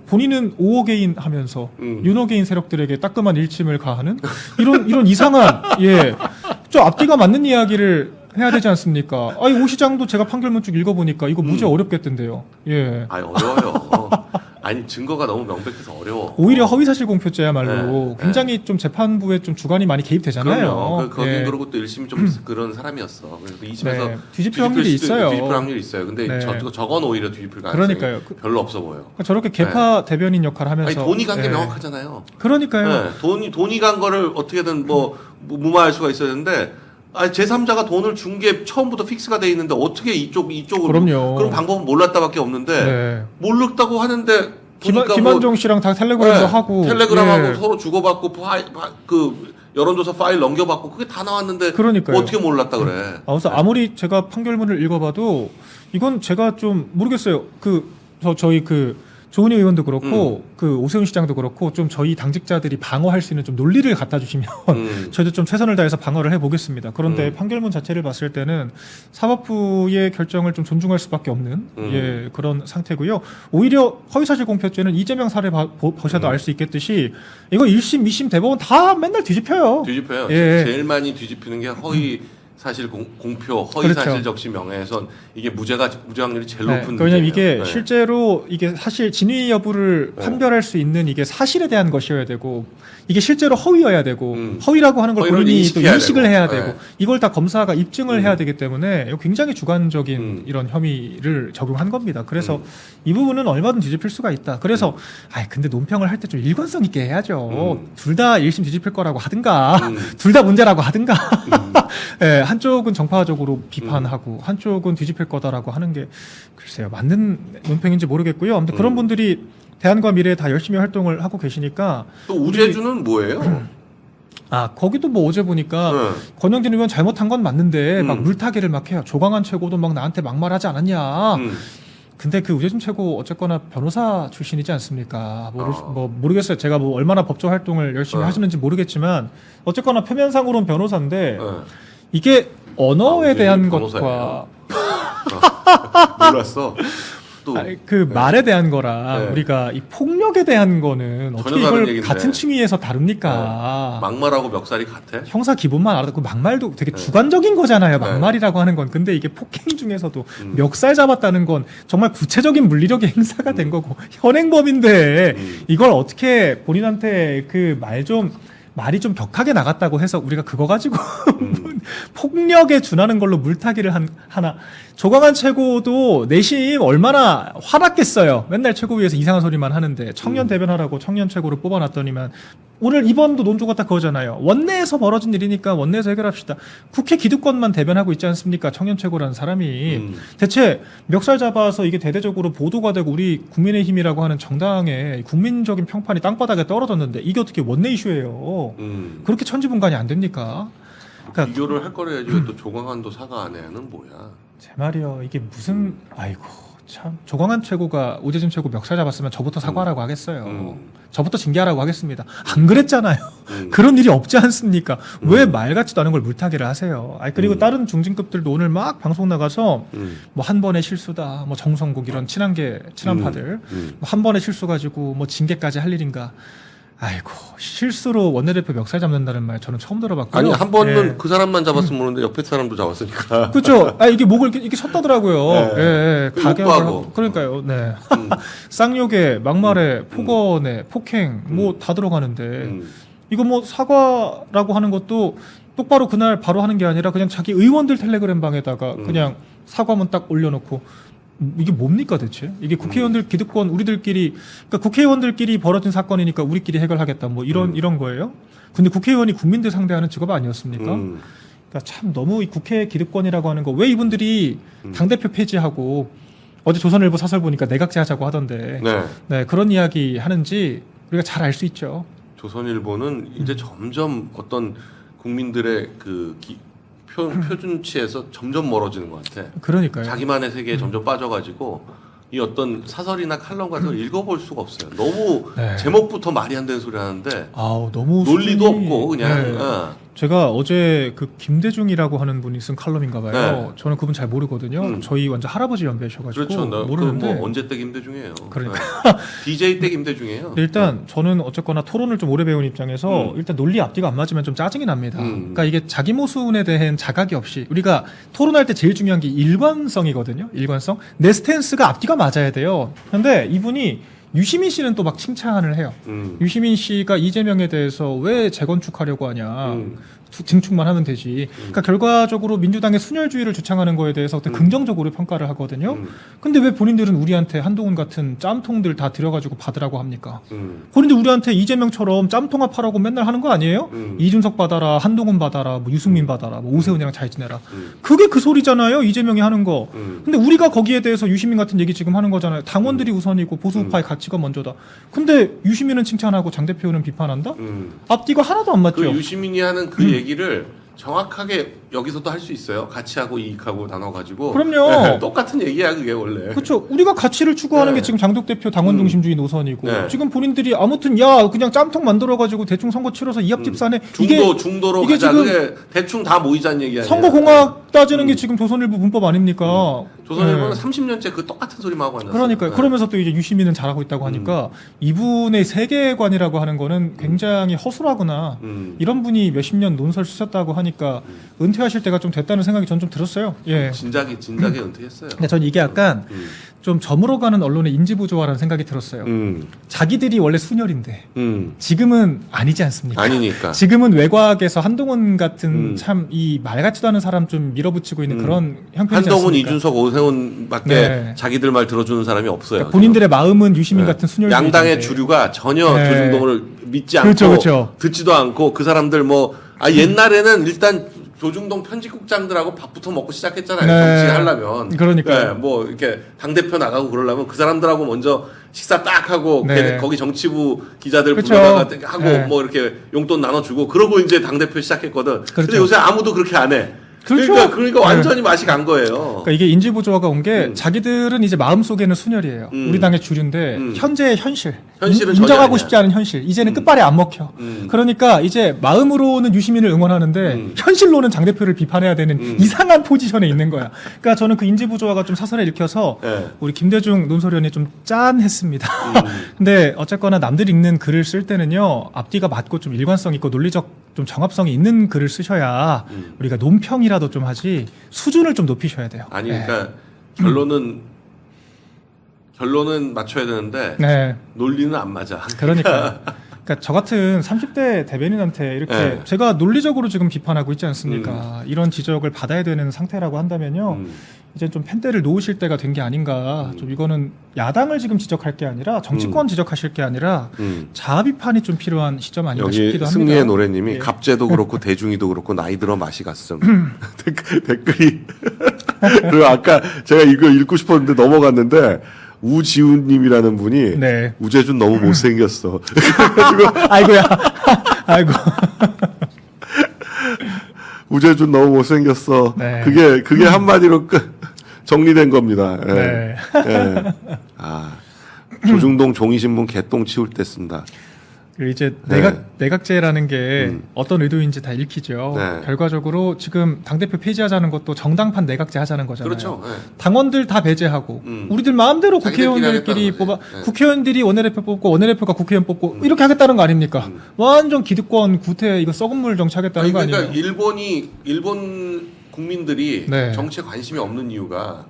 본인은 5억 개인 하면서 윤호개인 세력들에게 따끔한 일침을 가하는 이런 이상한 좀 앞뒤가 맞는 이야기를 해야 되지 않습니까? 아니 오 시장도 제가 판결문 쭉 읽어보니까 이거 무지 어렵겠던데요. 예. 아니 어려워요. 아니 증거가 너무 명백해서 어려워. 오히려 허위사실 공표죄야말로 네. 굉장히 좀 재판부에 좀 주관이 많이 개입되잖아요. 그럼요. 거기 그러고 또 1심이 좀 그런 사람이었어. 그래서 2심에서 네. 뒤집힐 확률이 있어요. 뒤집힐 확률이 있어요. 근데 네. 저건 오히려 뒤집힐 가능성이 그러니까요. 별로 없어 보여. 그러니까 저렇게 개파 대변인 역할을 하면서 아니 돈이 간 게 명확하잖아요. 그러니까요. 네. 돈이 간 거를 어떻게든 뭐 무마할 수가 있어야 되는데 제3자가 돈을 준 게 처음부터 픽스가 돼 있는데 어떻게 이쪽으로 그럼요. 그런 방법은 몰랐다밖에 없는데 네. 모르다고 하는데 보니까 김한종 씨랑 다 텔레그램도 하고 텔레그램하고 서로 주고받고 그 여론조사 파일 넘겨받고 그게 다 나왔는데 그러니까요. 어떻게 몰랐다 그래. 그래서 아무리 제가 판결문을 읽어봐도 이건 제가 좀 모르겠어요. 저희 조은희 의원도 그렇고 그 오세훈 시장도 그렇고 좀 저희 당직자들이 방어할 수 있는 좀 논리를 갖다 주시면 저희도 좀 최선을 다해서 방어를 해보겠습니다. 그런데 판결문 자체를 봤을 때는 사법부의 결정을 좀 존중할 수밖에 없는 그런 상태고요. 오히려 허위사실 공표죄는 이재명 사례 보셔도 알 수 있겠듯이 이거 1심, 2심 대법원 다 맨날 뒤집혀요. 뒤집혀요. 예. 제일 많이 뒤집히는 게 허위 사실 공표, 허위 사실 그렇죠. 적시 명예훼손 이게 무죄 확률이 제일 네, 높은 왜냐면 문제예요. 이게 네. 실제로 이게 사실 진위 여부를 판별할 수 있는 이게 사실에 대한 것이어야 되고 이게 실제로 허위여야 되고 허위라고 하는 걸 허위를 본인이 또 인식해야 인식을 되고. 해야 네. 되고 이걸 다 검사가 입증을 해야 되기 때문에 이거 굉장히 주관적인 이런 혐의를 적용한 겁니다. 그래서 이 부분은 얼마든 뒤집힐 수가 있다. 그래서 근데 논평을 할 때 좀 일관성 있게 해야죠. 둘 다 1심 뒤집힐 거라고 하든가 둘 다 문제라고 하든가 네, 한쪽은 정파적으로 비판하고 한쪽은 뒤집힐 거다라고 하는 게 글쎄요 맞는 논평인지 모르겠고요. 아무튼 그런 분들이 대안과 미래에 다 열심히 활동을 하고 계시니까 또 우재주는 뭐예요? 거기도 뭐 어제 보니까 권영진 의원 잘못한 건 맞는데 막 물타기를 막 해요. 조광한 최고도 막 나한테 막말하지 않았냐. 근데 그 우재준 최고 어쨌거나 변호사 출신이지 않습니까? 모르겠어요. 제가 뭐 얼마나 법조 활동을 열심히 하시는지 모르겠지만 어쨌거나 표면상으로는 변호사인데 이게 언어에 대한 것과 몰랐어. 또 말에 대한 거랑 우리가 이 폭력에 대한 거는 어떻게 이걸 얘기인데. 같은 층위에서 다룹니까? 막말하고 멱살이 같아? 형사 기본만 알아도 그 막말도 되게 주관적인 거잖아요. 막말이라고 하는 건. 근데 이게 폭행 중에서도 멱살 잡았다는 건 정말 구체적인 물리력의 행사가 된 거고 현행범인데 이걸 어떻게 본인한테 그 말이 좀 격하게 나갔다고 해서 우리가 그거 가지고 폭력에 준하는 걸로 물타기를 하나. 조광한 최고도 내심 얼마나 화났겠어요. 맨날 최고위에서 이상한 소리만 하는데 청년 대변하라고 청년 최고를 뽑아놨더니만 오늘 이번도 논조가 딱 그거잖아요. 원내에서 벌어진 일이니까 원내에서 해결합시다. 국회 기득권만 대변하고 있지 않습니까? 청년 최고라는 사람이. 대체 멱살 잡아서 이게 대대적으로 보도가 되고 우리 국민의힘이라고 하는 정당의 국민적인 평판이 땅바닥에 떨어졌는데 이게 어떻게 원내 이슈예요. 그렇게 천지분간이 안 됩니까? 그러니까 비교를 할 거래야지 또 조광한도 사과 안 해는 뭐야? 제 말이요. 이게 무슨 참 조광한 최고가 오재진 최고 멱살 잡았으면 저부터 사과하라고 하겠어요. 저부터 징계하라고 하겠습니다. 안 그랬잖아요. 그런 일이 없지 않습니까? 왜 말 같지도 않은 걸 물타기를 하세요? 아니 그리고 다른 중진급들도 오늘 막 방송 나가서 뭐 한 번의 실수다, 뭐 정성국 이런 친한파들 뭐 한 번의 실수 가지고 뭐 징계까지 할 일인가? 아이고 실수로 원내대표 멱살 잡는다는 말 저는 처음 들어봤고요. 아니 한 번은 예. 그 사람만 잡았으면 모르는데 옆에 사람도 잡았으니까. 그렇죠. 아 이게 목을 이렇게 쳤다더라고요. 네. 예, 예. 가격을 욕구하고. 하고. 그러니까요. 네. 쌍욕에 막말에 폭언에 폭행 뭐 다 들어가는데 이거 뭐 사과라고 하는 것도 똑바로 그날 바로 하는 게 아니라 그냥 자기 의원들 텔레그램 방에다가 그냥 사과문 딱 올려놓고 이게 뭡니까 대체? 이게 국회의원들 기득권 우리들끼리 그러니까 국회의원들끼리 벌어진 사건이니까 우리끼리 해결하겠다 뭐 이런 거예요? 근데 국회의원이 국민들 상대하는 직업 아니었습니까? 그러니까 참 너무 이 국회 기득권이라고 하는 거 왜 이분들이 당대표 폐지하고 어제 조선일보 사설 보니까 내각제 하자고 하던데 네. 네, 그런 이야기 하는지 우리가 잘 알 수 있죠. 조선일보는 이제 점점 어떤 국민들의 그 표준치에서 점점 멀어지는 것 같아. 그러니까요. 자기만의 세계에 점점 빠져가지고 이 어떤 사설이나 칼럼 같은 걸 읽어볼 수가 없어요. 너무 네. 제목부터 말이 안 되는 소리 하는데 아우 너무 논리도 수준이- 없고 그냥 네. 어. 제가 어제 그 김대중이라고 하는 분이 쓴 칼럼인가 봐요. 네. 저는 그분 잘 모르거든요. 저희 완전 할아버지 연배셔가지고 그렇죠. 모르는데 뭐 언제 때 김대중이에요. 그러니까. DJ 때 김대중이에요. 일단 저는 어쨌거나 토론을 좀 오래 배운 입장에서 일단 논리 앞뒤가 안 맞으면 좀 짜증이 납니다. 그러니까 이게 자기 모순에 대한 자각이 없이 우리가 토론할 때 제일 중요한 게 일관성이거든요. 일관성. 내 스탠스가 앞뒤가 맞아야 돼요. 근데 이분이 유시민 씨는 또 막 칭찬을 해요. 유시민 씨가 이재명에 대해서 왜 재건축하려고 하냐. 증축만 하면 되지. 그러니까 결과적으로 민주당의 순혈주의를 주창하는 거에 대해서 그때 긍정적으로 평가를 하거든요. 근데 왜 본인들은 우리한테 한동훈 같은 짬통들 다 들여가지고 받으라고 합니까? 그런데 우리한테 이재명처럼 짬통합 하라고 맨날 하는 거 아니에요? 이준석 받아라, 한동훈 받아라, 뭐 유승민 받아라, 뭐 오세훈이랑 잘 지내라. 그게 그 소리잖아요. 이재명이 하는 거. 근데 우리가 거기에 대해서 유시민 같은 얘기 지금 하는 거잖아요. 당원들이 우선이고 보수파의 가치가 먼저다. 근데 유시민은 칭찬하고 장 대표는 비판한다? 앞뒤가 하나도 안 맞죠. 그 유시민이 하는 그 얘기를 정확하게 여기서도 할 수 있어요. 가치하고 이익하고 나눠가지고. 그럼요. 네, 똑같은 얘기야 그게 원래. 그렇죠. 우리가 가치를 추구하는 네. 게 지금 장독 대표 당원 중심주의 노선이고 네. 지금 본인들이 아무튼 야 그냥 짬통 만들어가지고 대충 선거 치러서 이합집산에 중도로 이게 가자. 지금 그게 대충 다 모이자는 얘기 아니야. 선거공학 따지는 게 지금 조선일보 문법 아닙니까? 조선일보는 네. 30년째 그 똑같은 소리만 하고 앉았어요. 그러니까요. 네. 그러면서 또 이제 유시민은 잘하고 있다고 하니까 이분의 세계관이라고 하는 거는 굉장히 허술하구나. 이런 분이 몇십 년 논설 쓰셨다고 하니까 은퇴하실 때가 좀 됐다는 생각이 전 좀 들었어요. 예. 진작에 은퇴했어요. 근데 전 이게 약간 좀 저물어가는 언론의 인지부조화라는 생각이 들었어요. 자기들이 원래 순혈인데 지금은 아니지 않습니까? 아니니까. 지금은 외곽에서 한동훈 같은 참 이 말 같지도 않은 사람 좀 밀어붙이고 있는 그런 형편이지 한동훈, 않습니까? 이준석, 오세훈밖에 네. 자기들 말 들어주는 사람이 없어요. 그러니까 본인들의 마음은 유시민 같은 순혈 양당의 주류가 전혀 네. 조중동을 믿지 그렇죠, 않고 그렇죠. 듣지도 않고 그 사람들 옛날에는 일단 조중동 편집국장들하고 밥부터 먹고 시작했잖아요. 네. 정치하려면. 그러니까요. 네, 뭐 이렇게 당대표 나가고 그러려면 그 사람들하고 먼저 식사 딱 하고 네. 걔네 거기 정치부 기자들 그렇죠. 불러다가 하고 네. 뭐 이렇게 용돈 나눠주고 그러고 이제 당대표 시작했거든. 근데 그렇죠. 요새 아무도 그렇게 안 해. 그렇죠. 그러니까 완전히 맛이 간 거예요. 그러니까 이게 인지부조화가 온 게 자기들은 이제 마음속에는 순혈이에요. 우리 당의 주류인데 현재의 현실은 현실은 인정하고 전혀 아니야. 싶지 않은 현실. 이제는 끝발에 안 먹혀. 그러니까 이제 마음으로는 유시민을 응원하는데 현실로는 장 대표를 비판해야 되는 이상한 포지션에 있는 거야. 그러니까 저는 그 인지부조화가 좀 사설에 읽혀서 네. 우리 김대중 논설위원이 좀 짠했습니다. 근데 어쨌거나 남들 읽는 글을 쓸 때는요 앞뒤가 맞고 좀 일관성 있고 논리적 좀 정합성이 있는 글을 쓰셔야 우리가 논평이라도 좀 하지 수준을 좀 높이셔야 돼요. 아니 네. 그러니까 결론은 맞춰야 되는데 네. 논리는 안 맞아. 그러니까 저 같은 30대 대변인한테 이렇게 네. 제가 논리적으로 지금 비판하고 있지 않습니까? 이런 지적을 받아야 되는 상태라고 한다면요. 이제 좀 펜대를 놓으실 때가 된 게 아닌가. 좀 이거는 야당을 지금 지적할 게 아니라 정치권 지적하실 게 아니라 자아 비판이 좀 필요한 시점 아닌가 여기 싶기도 합니다. 승리의 노래님이 예. 갑제도 그렇고 대중이도 그렇고 나이 들어 맛이 갔음. 댓글이 그리고 아까 제가 이거 읽고 싶었는데 넘어갔는데 우지훈님이라는 분이 네. 우재준 너무 못생겼어. 아이고야. 아이고. 우재준 너무 못생겼어. 네. 그게 한마디로 정리된 겁니다. 예. 네. 예. 아, 조중동 종이신문 개똥 치울 때 쓴다. 그리고 이제 네. 내각제라는 게 어떤 의도인지 다 읽히죠. 네. 결과적으로 지금 당대표 폐지하자는 것도 정당판 내각제 하자는 거잖아요. 그렇죠. 예. 당원들 다 배제하고 우리들 마음대로 자기들끼리 국회의원들끼리 하겠다는 뽑아 거지. 네. 국회의원들이 원내대표 뽑고 원내대표가 국회의원 뽑고 이렇게 하겠다는 거 아닙니까? 완전 기득권 구태 이거 썩은 물 정치하겠다는 아니, 거 그러니까 아니에요? 일본 국민들이 네. 정치에 관심이 없는 이유가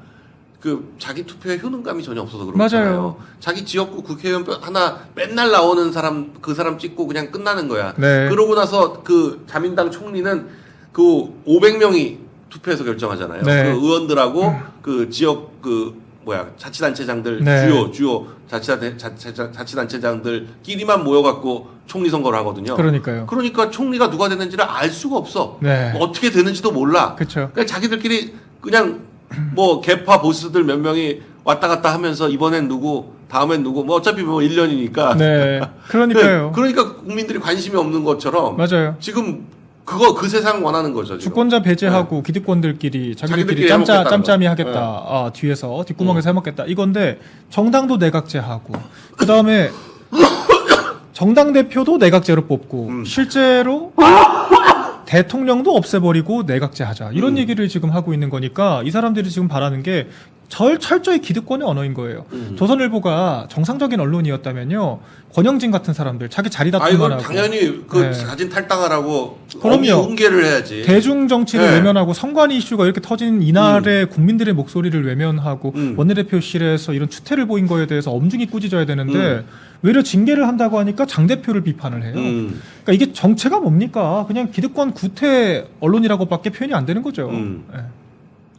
그 자기 투표에 효능감이 전혀 없어서 그런 맞아요. 거잖아요. 자기 지역구 국회의원 하나 맨날 나오는 사람 그 사람 찍고 그냥 끝나는 거야. 네. 그러고 나서 그 자민당 총리는 그 500명이 투표해서 결정하잖아요. 네. 그 의원들하고 그 지역 그 자치단체장들 네. 주요 자치단체장들끼리만 모여갖고 총리 선거를 하거든요. 그러니까요. 그러니까 총리가 누가 됐는지를 알 수가 없어. 네. 뭐 어떻게 되는지도 몰라. 그렇죠. 그냥 자기들끼리 그냥 뭐 개파 보스들 몇 명이 왔다 갔다 하면서 이번엔 누구, 다음엔 누구, 뭐 어차피 뭐 1년이니까. 네. 그러니까요. 그러니까 국민들이 관심이 없는 것처럼 맞아요. 지금 그 세상 원하는 거죠. 지금. 주권자 배제하고 기득권들끼리 자기들끼리 자기들끼리 짬짬이 해먹겠다는 하겠다. 뒤에서 뒷구멍에서 해먹겠다. 이건데 정당도 내각제하고 그 다음에 정당 대표도 내각제로 뽑고 실제로 대통령도 없애버리고 내각제하자 이런 얘기를 지금 하고 있는 거니까 이 사람들이 지금 바라는 게 철저히 기득권의 언어인 거예요. 조선일보가 정상적인 언론이었다면요 권영진 같은 사람들 자기 자리 이거 다툼만 하고 당연히 그 네. 자진 탈당하라고 그럼요. 공개를 해야지. 대중 정치를 네. 외면하고 선관 이슈가 이렇게 터진 이날의 국민들의 목소리를 외면하고 음. 원내대표실에서 이런 추태를 보인 거에 대해서 엄중히 꾸짖어야 되는데 외려 징계를 한다고 하니까 장 대표를 비판을 해요. 그러니까 이게 정체가 뭡니까? 그냥 기득권 구태 언론이라고밖에 표현이 안 되는 거죠. 음. 예.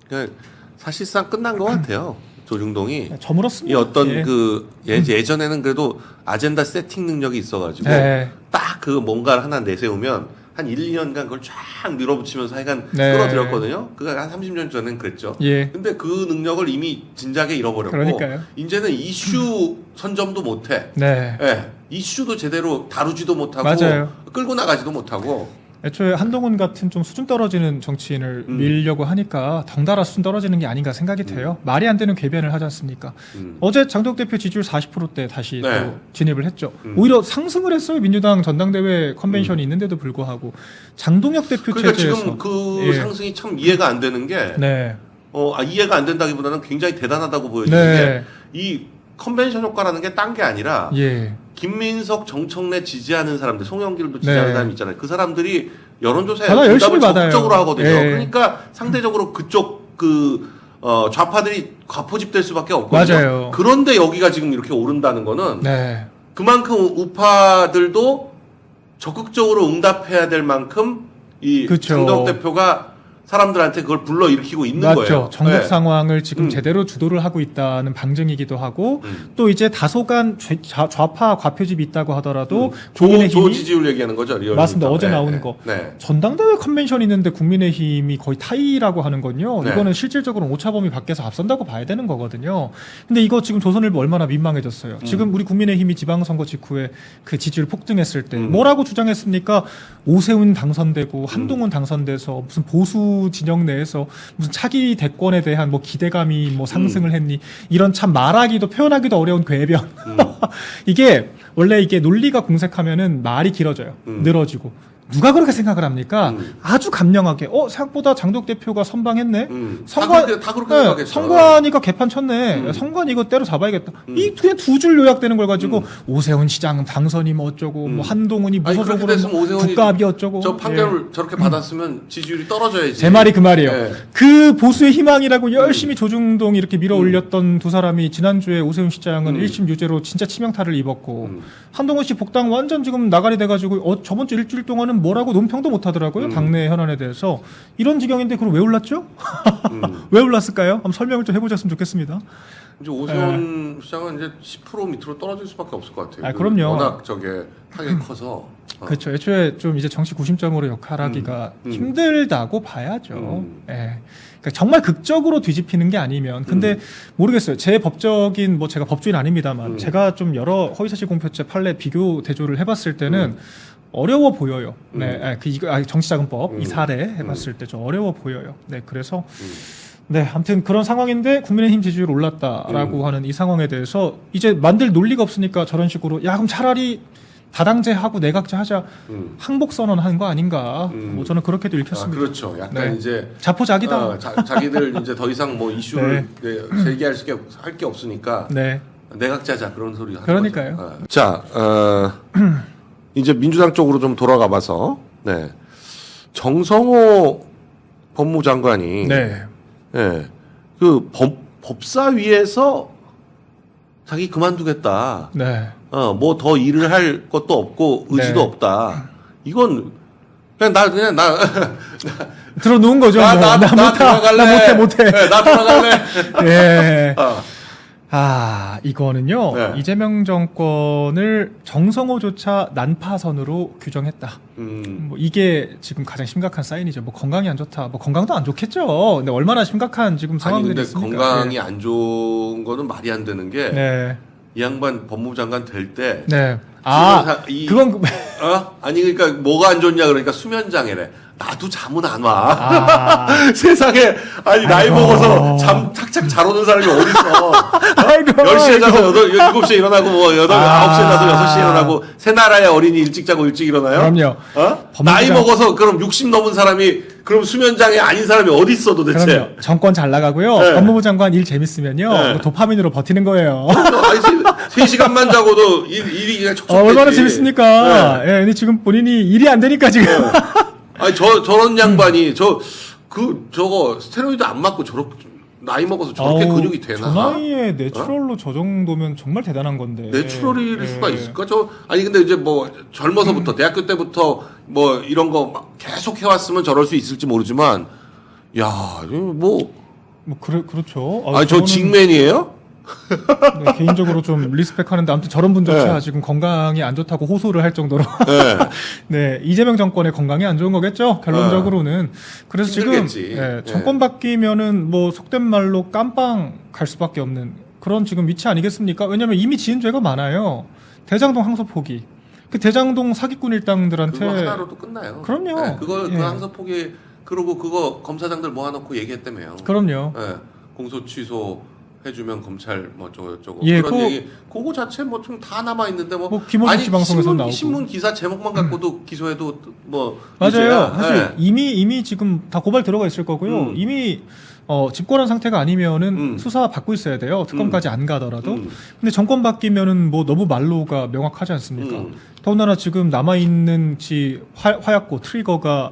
그러니까 사실상 끝난 것 같아요. 조중동이. 저물었습니다. 이 어떤 예. 그 예전에는 그래도 아젠다 세팅 능력이 있어가지고 네. 딱 그 뭔가를 하나 내세우면 한 1, 2년간 그걸 쫙 밀어붙이면서 하여간 네. 끌어들였거든요. 그가 한 30년 전엔 그랬죠. 예. 근데 그 능력을 이미 진작에 잃어버렸고 그러니까요. 이제는 이슈 선점도 못해. 네. 예, 이슈도 제대로 다루지도 못하고 맞아요. 끌고 나가지도 못하고 애초에 한동훈 같은 좀 수준 떨어지는 정치인을 밀려고 하니까 덩달아 수준 떨어지는 게 아닌가 생각이 돼요. 말이 안 되는 궤변을 하지 않습니까? 어제 장덕 대표 지지율 40%대 다시 네. 또 진입을 했죠. 오히려 상승을 했어요. 민주당 전당대회 컨벤션이 있는데도 불구하고 장동혁 대표 그러니까 체제에서 지금 그 예. 상승이 참 이해가 안 되는 게 네. 이해가 안 된다기보다는 굉장히 대단하다고 보여지는 네. 게 이 컨벤션 효과라는 게 딴 게 아니라 예. 김민석, 정청래 지지하는 사람들, 송영길도 지지하는 네. 사람 있잖아요. 그 사람들이 여론조사에 전화 열심히 응답을 받아요. 적극적으로 하거든요. 예. 그러니까 상대적으로 그쪽 좌파들이 과포집될 수밖에 없거든요. 맞아요. 그런데 여기가 지금 이렇게 오른다는 거는 네. 그만큼 우파들도 적극적으로 응답해야 될 만큼 이 그쵸. 장동혁 대표가 사람들한테 그걸 불러일으키고 있는 맞죠. 거예요. 전국 네. 상황을 지금 제대로 주도를 하고 있다는 방증이기도 하고 음. 또 이제 다소간 좌파 과표집이 있다고 하더라도 조 국민의힘이 지지율 얘기하는 거죠. 리얼 맞습니다. 민주당. 어제 네, 나오는 네. 거. 네. 전당대회 컨벤션이 있는데 국민의힘이 거의 타이라고 하는 건요. 네. 이거는 실질적으로 오차범위 밖에서 앞선다고 봐야 되는 거거든요. 근데 이거 지금 조선일보 얼마나 민망해졌어요. 지금 우리 국민의힘이 지방선거 직후에 그 지지율 폭등했을 때 뭐라고 주장했습니까? 오세훈 당선되고 한동훈 당선돼서 무슨 보수 진영 내에서 무슨 차기 대권에 대한 뭐 기대감이 뭐 상승을 했니? 이런 참 말하기도 표현하기도 어려운 궤변. 이게 원래 이게 논리가 공색하면은 말이 길어져요. 늘어지고. 누가 그렇게 생각을 합니까? 아주 감명하게 생각보다 장독 대표가 선방했네. 다 그렇게 생각하겠죠. 선관위가 개판 쳤네. 선관위 이거 때려 잡아야겠다. 이 그냥 두 줄 요약되는 걸 가지고 오세훈 시장 당선이 뭐 어쩌고 뭐 한동훈이 아니, 무소속으로 그렇게 됐으면 오세훈이 국가합이 어쩌고. 저 판결을 저렇게 받았으면 지지율이 떨어져야지. 제 말이 그 말이에요. 네. 그 보수의 희망이라고 열심히 조중동 이렇게 밀어 올렸던 두 사람이 지난주에 오세훈 시장은 1심 유죄로 진짜 치명타를 입었고 한동훈 씨 복당 완전 지금 나가리 돼가지고 저번 주 일주일 동안은 뭐라고 논평도 못 하더라고요. 당내 현안에 대해서. 이런 지경인데 그걸 왜 올랐죠? 왜 올랐을까요? 한번 설명을 좀 해보셨으면 좋겠습니다. 이제 오세훈 시장은 이제 10% 밑으로 떨어질 수밖에 없을 것 같아요. 그럼요. 워낙 저게 타격이 커서. 그렇죠. 애초에 좀 이제 정치 구심점으로 역할하기가 힘들다고 봐야죠. 예. 그러니까 정말 극적으로 뒤집히는 게 아니면 근데 모르겠어요. 제 법적인 뭐 제가 법조인 아닙니다만 제가 좀 여러 허위사실 공표죄 판례 비교 대조를 해봤을 때는 어려워 보여요. 네, 정치자금법 이 사례 해봤을 때 좀 어려워 보여요. 네, 그래서 네, 아무튼 그런 상황인데 국민의힘 지지율 올랐다라고 하는 이 상황에 대해서 이제 만들 논리가 없으니까 저런 식으로 야 그럼 차라리 다당제하고 내각제 하자 항복 선언하는 거 아닌가? 뭐 저는 그렇게도 읽혔습니다. 그렇죠. 약간 네. 이제 자포자기다. 자기들 이제 더 이상 뭐 이슈를 제기할 할 게 없으니까 네. 내각제하자 그런 소리 하는 그러니까요. 거죠. 자, 이제 민주당 쪽으로 좀 돌아가봐서 네. 정성호 법무장관이 네. 예, 그 법사위에서 자기 그만두겠다. 네. 뭐 더 일을 할 것도 없고 의지도 네. 없다. 이건 그냥 나 들어놓은 거죠. 나 나 못해. 네, 나 돌아갈래. 예. 이거는요. 네. 이재명 정권을 정성호조차 난파선으로 규정했다. 뭐 이게 지금 가장 심각한 사인이죠. 뭐 건강이 안 좋다. 뭐 건강도 안 좋겠죠. 근데 얼마나 심각한 지금 아니 상황들이 근데 있습니까? 건강이 안 좋은 거는 말이 안 되는 게 이 네. 양반 법무부 장관 될 때 네. 그건 아니 그러니까 뭐가 안 좋냐 그러니까 수면 장애래. 나도 잠은 안 와. 세상에 아니 나이 먹어서 잠 착착 잘 오는 사람이 어디 있어? 아이고, 10시에 자서 7시에 일어나고 뭐 9시에 자서 6시에 일어나고 새 나라의 어린이 일찍 자고 일찍 일어나요? 그럼요. 나이 먹어서 그럼 60 넘은 사람이 그럼 수면 장애 아닌 사람이 어디 있어 도대체? 그럼요. 정권 잘 나가고요. 네. 법무부 장관 일 재밌으면요. 네. 도파민으로 버티는 거예요. 아니 3시간만 자고도 일이 그냥 촉촉되지. 얼마나 재밌습니까? 예, 근데 지금 본인이 일이 안 되니까 지금. 아니 저런 양반이 저거 스테로이드 안 맞고 나이 먹어서 저렇게 근육이 되나? 저 나이에 내추럴로 저 정도면 정말 대단한 건데. 내추럴일 예. 수가 있을까? 아니 근데 이제 뭐 젊어서부터 대학교 때부터 뭐 이런 거 막 계속 해왔으면 저럴 수 있을지 모르지만 야 뭐 그렇죠. 아니 저 저거는 직맨이에요? 네, 개인적으로 좀 리스펙하는데 아무튼 저런 분조차 네. 지금 건강이 안 좋다고 호소를 할 정도로 네. 네 이재명 정권의 건강이 안 좋은 거겠죠 결론적으로는. 그래서 힘들겠지. 지금 네. 정권 바뀌면은 뭐 속된 말로 깜빵 갈 수밖에 없는 그런 지금 위치 아니겠습니까? 왜냐하면 이미 지은 죄가 많아요. 대장동 항소 포기, 그 대장동 사기꾼 일당들한테 그거 하나로도 끝나요. 그럼요. 네, 그 예. 항소 포기 그러고 그거 검사장들 모아놓고 얘기했다며요. 그럼요. 네, 공소 취소 해주면 검찰 뭐 저거 예, 그런 얘기 그거 자체 뭐 좀 다 남아 있는데 뭐 김호준 씨 방송에서 나오고 신문 기사 제목만 갖고도 기소해도 뭐 맞아요. 문제야. 사실 네. 이미 지금 다 고발 들어가 있을 거고요. 이미 집권한 상태가 아니면은 수사 받고 있어야 돼요. 특검까지 안 가더라도. 근데 정권 바뀌면은 뭐 너무 말로가 명확하지 않습니까? 더군다나 지금 남아 있는 화약고 트리거가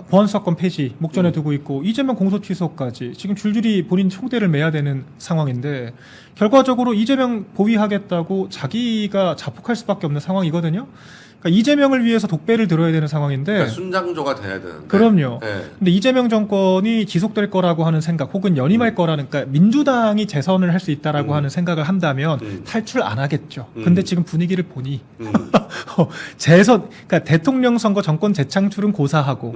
보안 사건 폐지 목전에 두고 있고 이재명 공소 취소까지 지금 줄줄이 본인 총대를 매야 되는 상황인데 결과적으로 이재명 보위하겠다고 자기가 자폭할 수밖에 없는 상황이거든요. 그러니까 이재명을 위해서 독배를 들어야 되는 상황인데 그러니까 순장조가 돼야 되는데. 그럼요. 네. 근데 이재명 정권이 지속될 거라고 하는 생각 혹은 연임할 거라는 그러니까 민주당이 재선을 할 수 있다라고 하는 생각을 한다면 탈출 안 하겠죠. 근데 지금 분위기를 보니 재선 그러니까 대통령 선거 정권 재창출은 고사하고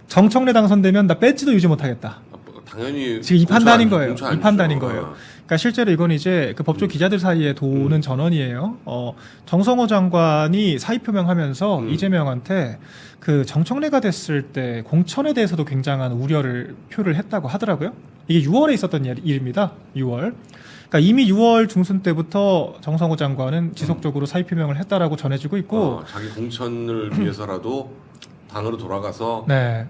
정청래 당선되면 나 배지도 유지 못 하겠다. 당연히 지금 이 판단인 거예요. 공처 이 아니죠. 판단인 거예요. 그러니까 실제로 이건 이제 그 법조 기자들 사이에 도는 전언이에요. 정성호 장관이 사의 표명하면서 이재명한테 그 정청래가 됐을 때 공천에 대해서도 굉장한 우려를 표를 했다고 하더라고요. 이게 6월에 있었던 일입니다. 6월. 그러니까 이미 6월 중순 때부터 정성호 장관은 지속적으로 사의 표명을 했다라고 전해지고 있고 자기 공천을 위해서라도 당으로 돌아가서 네.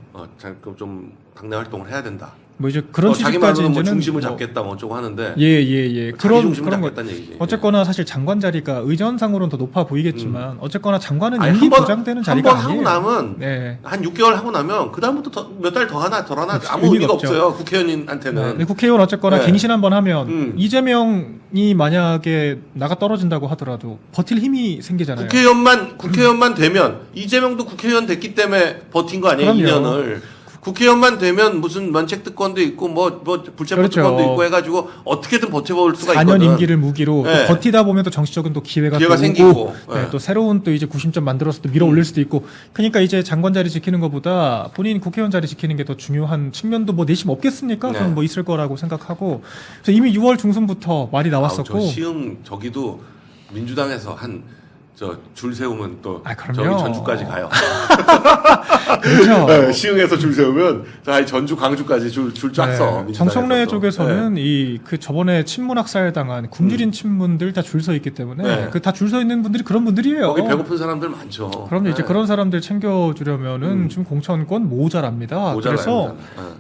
좀 당내 활동을 해야 된다. 뭐 이제 그런 자기 취지까지 말로는 뭐 이제는 중심을 잡겠다 뭐 어쩌고 하는데 예. 자기 중심을 그런 거. 잡겠다는 얘기지. 어쨌거나 사실 장관 자리가 의전상으로는 더 높아 보이겠지만 어쨌거나 장관은 아니, 임기 한 번- 보장되는 자리가 한번 아니에요. 하고 나면 네. 한 6개월 하고 나면 그 다음부터 몇 달 더 하나 덜 하나 아무 의미가 의미가 없죠. 없어요. 국회의원한테는. 근데 국회의원 어쨌거나 네. 갱신 한번 하면 음. 이재명이 만약에 나가 떨어진다고 하더라도 버틸 힘이 생기잖아요. 국회의원만 되면 이재명도 국회의원 됐기 때문에 버틴 거 아니에요? 그럼요. 2년을. 국회의원만 되면 무슨 면책특권도 있고 뭐 불체포 그렇죠. 특권도 있고 해가지고 어떻게든 버텨볼 수가 4년 있거든. 임기를 무기로 네. 또 버티다 보면 또 정치적인 또 기회가 또 오고, 생기고. 네, 네. 또 새로운 또 이제 구심점 만들어서 또 밀어 올릴 수도 있고. 그러니까 이제 장관 자리 지키는 것보다 본인 국회의원 자리 지키는 게 더 중요한 측면도 뭐 내심 없겠습니까? 네. 저는 뭐 있을 거라고 생각하고. 그래서 이미 6월 중순부터 말이 나왔었고. 저 시흥 저기도 민주당에서 한 저 줄 세우면 또 아, 그럼요. 저기 전주까지 가요. 그렇죠. 네, 시흥에서 줄 세우면 저 전주 광주까지 줄 쫙 서. 네, 정청래 민주당에서도. 쪽에서는 네. 이 그 저번에 친문학살 당한 굶주린 친문들 다 줄 서 있기 때문에 네. 그 다 줄 서 있는 분들이 그런 분들이에요. 거기 배고픈 사람들 많죠. 그럼요. 이제 네. 그런 사람들 챙겨주려면은 지금 공천권 모자랍니다. 그래서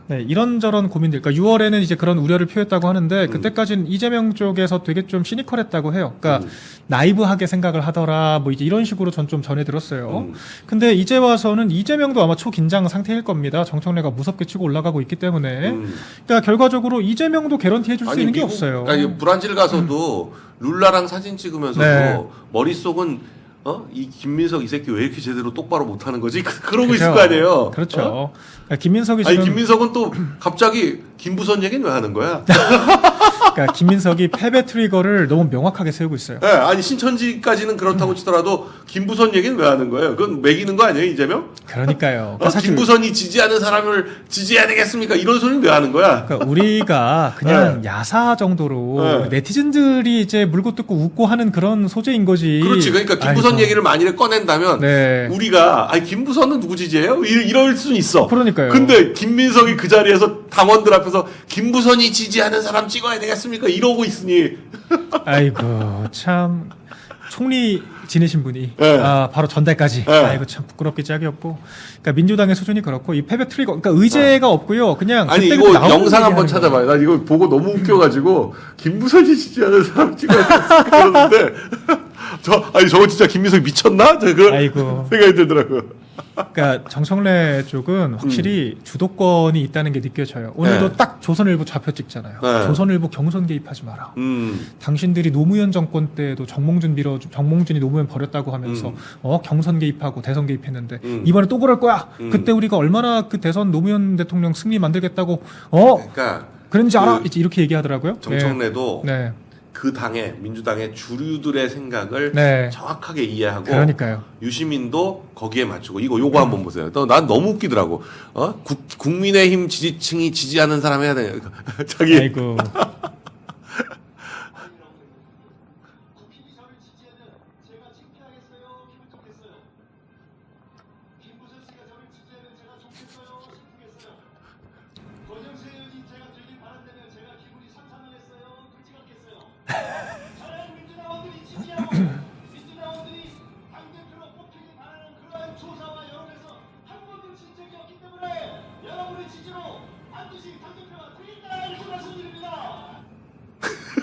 네, 이런저런 고민들. 그러니까 6월에는 이제 그런 우려를 표했다고 하는데 그때까지는 이재명 쪽에서 되게 좀 시니컬했다고 해요. 그러니까 나이브하게 생각을 하더라. 뭐 이제 이런 식으로 전 좀 전해 들었어요. 근데 이제 와서는 이재명도 아마 초긴장 상태일 겁니다. 정청래가 무섭게 치고 올라가고 있기 때문에. 그러니까 결과적으로 이재명도 개런티 해줄 수 있는 게 없어요. 아니, 브라질 가서도 룰라랑 사진 찍으면서도 네. 머릿속은 이 김민석 이 새끼 왜 이렇게 제대로 똑바로 못하는 거지? 그러고 그렇죠. 있을 거 아니에요. 그렇죠. 어? 그러니까 김민석이 아니 지금 김민석은 또 갑자기 김부선 얘기는 왜 하는 거야? 그러니까 김민석이 패배 트리거를 너무 명확하게 세우고 있어요. 네, 아니 신천지까지는 그렇다고 치더라도 김부선 얘기는 왜 하는 거예요? 그건 매기는 거 아니에요, 이재명? 그러니까요. 그러니까 사실 김부선이 지지하는 사람을 지지해야 되겠습니까? 이런 소리는 왜 하는 거야? 그러니까 우리가 그냥 야사 정도로 네. 네티즌들이 이제 물고 뜯고 웃고 하는 그런 소재인 거지. 그렇지. 그러니까 김부선 아이고. 얘기를 만일에 꺼낸다면 네. 우리가 아니 김부선은 누구 지지해요? 이럴 수는 있어. 그러니까요. 근데 김민석이 그 자리에서 당원들 앞에서 김부선이 지지하는 사람 찍어야 되겠습니까? 이러고 있으니 아이고 참 총리 지내신 분이 네. 바로 전달까지 네. 아이고 참 부끄럽게 짝이었고 그러니까 민주당의 수준이 그렇고 이 패배 트리거 그러니까 의제가 없고요 그냥 아니 그때그때 이거 나오는 영상 한번 얘기하는 찾아봐요. 나 이거 보고 너무 웃겨가지고 김부선이 지지하는 사람 찍어야 되겠어 그러는데 저거 진짜 김민석이 미쳤나? 그 아이고. 생각이 들더라고요. 그러니까 정청래 쪽은 확실히 주도권이 있다는 게 느껴져요. 오늘도 네. 딱 조선일보 좌표 찍잖아요. 네. 조선일보 경선 개입하지 마라. 당신들이 노무현 정권 때도 정몽준이 노무현 버렸다고 하면서 경선 개입하고 대선 개입했는데 이번에 또 그럴 거야. 그때 우리가 얼마나 그 대선 노무현 대통령 승리 만들겠다고 그러니까 그런지 알아? 그 이제 이렇게 얘기하더라고요. 정청래도 네. 그 당의 민주당의 주류들의 생각을 네. 정확하게 이해하고 그러니까요. 유시민도 거기에 맞추고 요거 한번 보세요. 난 너무 웃기더라고. 국민의힘 지지층이 지지하는 사람 해야 되냐. 자기 아이고.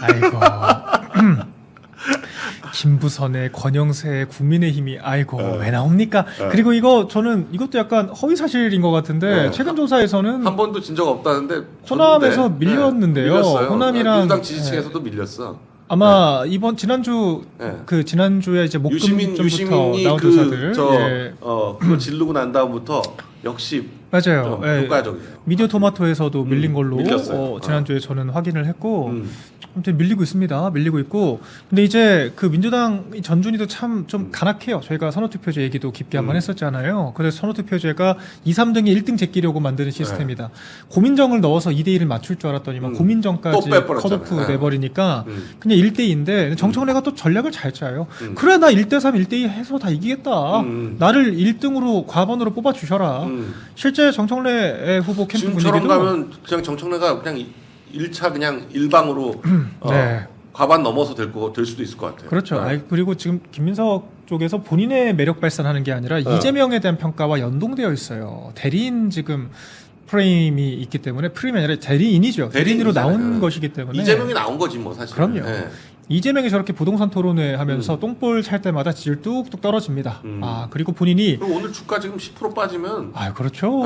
아이고. 김부선의 권영세의 국민의힘이 아이고 왜 나옵니까? 그리고 이것도 약간 허위 사실인 것 같은데 네. 최근 조사에서는 한 번도 진 적 없다는데 호남에서 졌는데. 밀렸는데요. 밀렸어요. 호남이랑 민주당 지지층에서도 밀렸어. 아마 지난주에 이제 목금쯤부터 유시민이 나온 조사들 예. 그거 지르고 난 다음부터 역시 맞아요. 좀 예. 효과적이에요. 미디어 토마토에서도 밀린 걸로 밀렸어요. 지난주에 저는 확인을 했고 아무튼 밀리고 있습니다. 밀리고 있고 근데 이제 그 민주당 전준이도 참 좀 간악해요. 저희가 선호투표제 얘기도 깊게 한번 했었잖아요. 그래서 선호투표제가 2, 3등이 1등 제끼려고 만드는 시스템이다. 고민정을 넣어서 2대1을 맞출 줄 알았더니만 고민정까지 또 빼버렸잖아요. 컷오프 내버리니까 그냥 1대2인데 정청래가 또 전략을 잘 짜요. 그래 나 1대3, 1대2 해서 다 이기겠다. 나를 1등으로 과반으로 뽑아주셔라. 실제 정청래 후보 캠프 지금처럼 분위기도 가면 그냥 정청래가 그냥 1차 그냥 일방으로 네. 과반 넘어서 될 수도 있을 것 같아요. 그렇죠. 네. 그리고 지금 김민석 쪽에서 본인의 매력 발산하는 게 아니라 이재명에 대한 평가와 연동되어 있어요. 대리인 지금 프레임이 있기 때문에 프레임이 아니라 대리인이죠. 대리인으로 나온 대리인이잖아요. 것이기 때문에 이재명이 나온 거지 뭐 사실. 그럼요. 이재명이 저렇게 부동산 토론회 하면서 똥볼 찰 때마다 지지율 뚝뚝 떨어집니다. 그리고 본인이 그리고 오늘 주가 지금 10% 빠지면 그렇죠.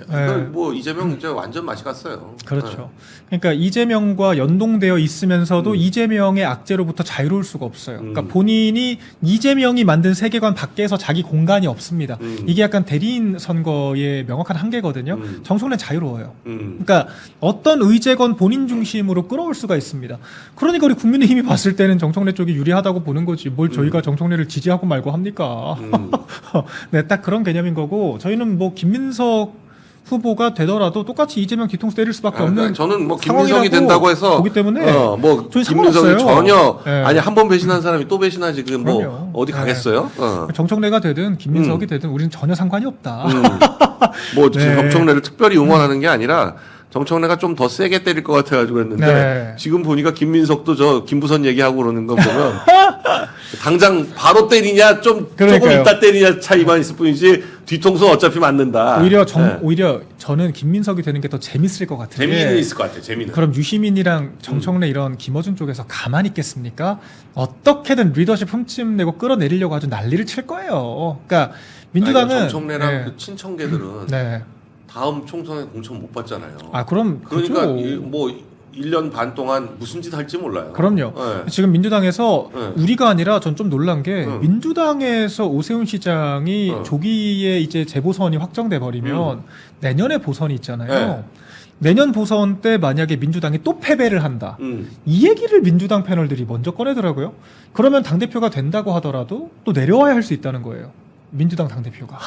이걸 뭐 이재명 이제 완전 맛이 갔어요. 그렇죠. 그러니까 이재명과 연동되어 있으면서도 이재명의 악재로부터 자유로울 수가 없어요. 그러니까 본인이 이재명이 만든 세계관 밖에서 자기 공간이 없습니다. 이게 약간 대리인 선거의 명확한 한계거든요. 정청래는 자유로워요. 그러니까 어떤 의제건 본인 중심으로 끌어올 수가 있습니다. 그러니까 우리 국민의힘이 봤을 때는 정청래 쪽이 유리하다고 보는 거지. 뭘 저희가 정청래를 지지하고 말고 합니까? 네, 딱 그런 개념인 거고 저희는 뭐 김민석 후보가 되더라도 똑같이 이재명 뒤통수 때릴 수밖에 없는 저는 뭐 상황이라고 김민석이 된다고 해서 보기 때문에 뭐 저희 김민석이 상관없어요. 전혀 네. 아니 한 번 배신한 사람이 또 배신하지 그 뭐 그럼요. 어디 네. 가겠어요? 정청래가 되든 김민석이 되든 우리는 전혀 상관이 없다. 뭐 네. 정청래를 특별히 응원하는 게 아니라 정청래가 좀 더 세게 때릴 것 같아가지고 했는데 네. 지금 보니까 김민석도 저 김부선 얘기하고 그러는 거 보면 당장 바로 때리냐 조금 그러니까요. 이따 때리냐 차이만 있을 뿐이지 뒤통수 어차피 맞는다. 네. 오히려 저는 김민석이 되는 게 더 재밌을 것 같은데. 재미는 있을 것 같아요. 재미는. 그럼 유시민이랑 정청래 이런 김어준 쪽에서 가만히 있겠습니까? 어떻게든 리더십 흠집 내고 끌어내리려고 아주 난리를 칠 거예요. 그러니까 민주당은 아니, 정청래랑 네. 그 친청계들은 네. 다음 총선에 공천 못 받잖아요. 아 그럼 그러니까 그죠. 뭐 1년 반 동안 무슨 짓 할지 몰라요. 그럼요. 네. 지금 민주당에서 네. 우리가 아니라 전 좀 놀란 게 민주당에서 오세훈 시장이 네. 조기에 이제 재보선이 확정돼 버리면 내년에 보선이 있잖아요. 네. 내년 보선 때 만약에 민주당이 또 패배를 한다. 이 얘기를 민주당 패널들이 먼저 꺼내더라고요. 그러면 당대표가 된다고 하더라도 또 내려와야 할 수 있다는 거예요. 민주당 당대표가.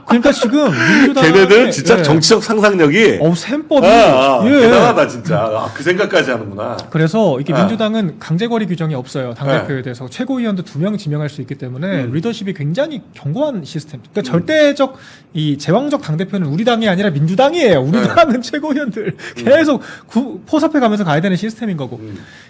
그러니까 지금 민주당 걔네들 진짜 정치적 상상력이 셈법이 대단하다 진짜. 그 생각까지 하는구나. 그래서 이게 민주당은 강제거리 규정이 없어요. 당대표에 대해서 최고위원도 2명 지명할 수 있기 때문에 리더십이 굉장히 견고한 시스템. 그러니까 절대적 이 제왕적 당대표는 우리 당이 아니라 민주당이에요. 우리 당은 최고위원들 계속 포섭해 가면서 가야 되는 시스템인 거고.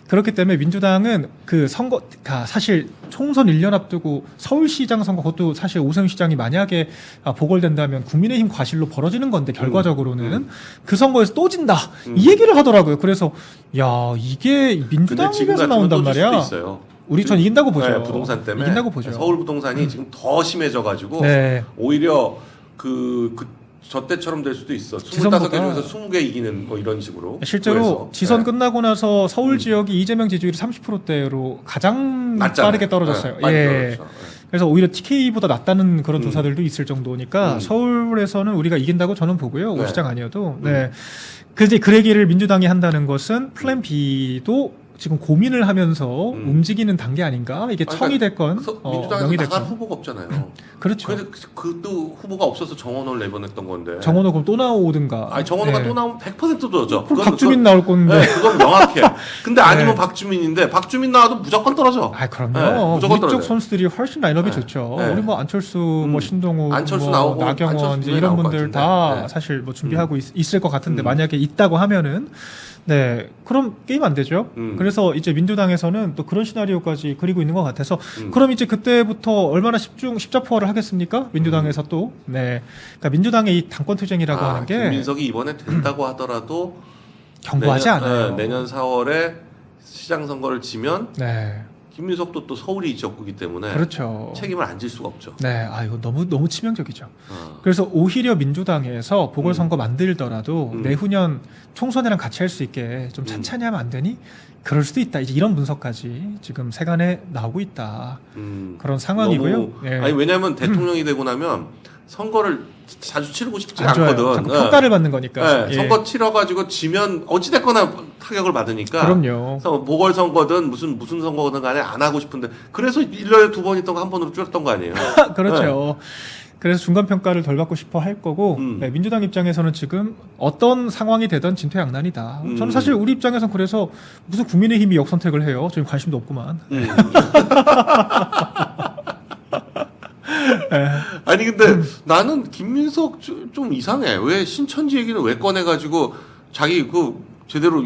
그렇기 때문에 민주당은 그 선거, 사실 총선 1년 앞두고 서울시장 선거, 그것도 사실 오세훈 시장이 만약에 보궐된다면 국민의힘 과실로 벌어지는 건데, 결과적으로는 그 선거에서 또 진다. 이 얘기를 하더라고요. 그래서, 야, 이게 민주당 입에서 나온단 말이야. 우리 전 이긴다고 보죠. 네, 부동산 때문에. 이긴다고 보죠. 서울 부동산이 지금 더 심해져가지고, 네. 오히려 저 때처럼 될 수도 있어. 25개 중에서 20개 이기는 뭐 이런 식으로. 실제로 그래서. 지선 끝나고 나서 서울 지역이 이재명 지지율이 30%대로 가장 빠르게 떨어졌어요. 예. 그래서 오히려 TK보다 낫다는 그런 조사들도 있을 정도니까 서울에서는 우리가 이긴다고 저는 보고요. 오 시장 아니어도. 네. 그런데 그 얘기를 민주당이 한다는 것은 플랜 B도 지금 고민을 하면서 움직이는 단계 아닌가? 이게 청이 됐건 민주당에서 명이 나갈 됐건. 후보가 없잖아요. 그렇죠. 그래도 그것도 후보가 없어서 정원호를 내보냈던 건데. 정원호 그럼 또 나오든가. 아니 정원호가 또 나오면 100% 떨어져. 그럼 박주민 나올 건데. 네, 그건 명확해. 근데 아니면 박주민인데 박주민 나와도 무조건 떨어져. 아 그럼요. 네, 무조건 우리 쪽 떨어져요. 선수들이 훨씬 라인업이 네. 좋죠. 네. 우리 뭐 안철수, 뭐 신동욱, 안철수 뭐 나오고 나경원 안철수 이제 분명히 이런 나올 것 분들 같은데. 다 네. 사실 뭐 준비하고 있을 것 같은데 만약에 있다고 하면은 네 그럼 게임 안 되죠. 그래서 이제 민주당에서는 또 그런 시나리오까지 그리고 있는 것 같아서 그럼 이제 그때부터 얼마나 십자포화를 하겠습니까? 민주당에서 또 네. 그러니까 민주당의 이 당권 투쟁이라고 하는 게 김민석이 이번에 된다고 하더라도 견고하지 않아요. 내년 4월에 시장 선거를 지면 네. 김민석도 또 서울이 지역구이기 때문에 그렇죠. 책임을 안 질 수가 없죠. 네, 이거 너무 치명적이죠. 그래서 오히려 민주당에서 보궐선거 만들더라도 내후년 총선이랑 같이 할 수 있게 좀 찬찬히 하면 안 되니? 그럴 수도 있다. 이제 이런 분석까지 지금 세간에 나오고 있다. 그런 상황이고요. 예. 아니 왜냐하면 대통령이 되고 나면 선거를 자주 치르고 싶지 안 좋아요. 않거든. 자꾸 평가를 받는 거니까. 네, 선거 치러가지고 지면 어찌됐거나 타격을 받으니까. 그럼요. 보궐선거든 무슨 선거든 간에 안 하고 싶은데 그래서 1년에 2번 있던 거 한 번으로 줄였던 거 아니에요. 그렇죠. 네. 그래서 중간 평가를 덜 받고 싶어 할 거고 네, 민주당 입장에서는 지금 어떤 상황이 되든 진퇴양난이다. 저는 사실 우리 입장에서는 그래서 무슨 국민의힘이 역선택을 해요. 저희 관심도 없구만. 네. 아니 근데 나는 김민석 좀 이상해. 왜 신천지 얘기는 왜 꺼내가지고 자기 제대로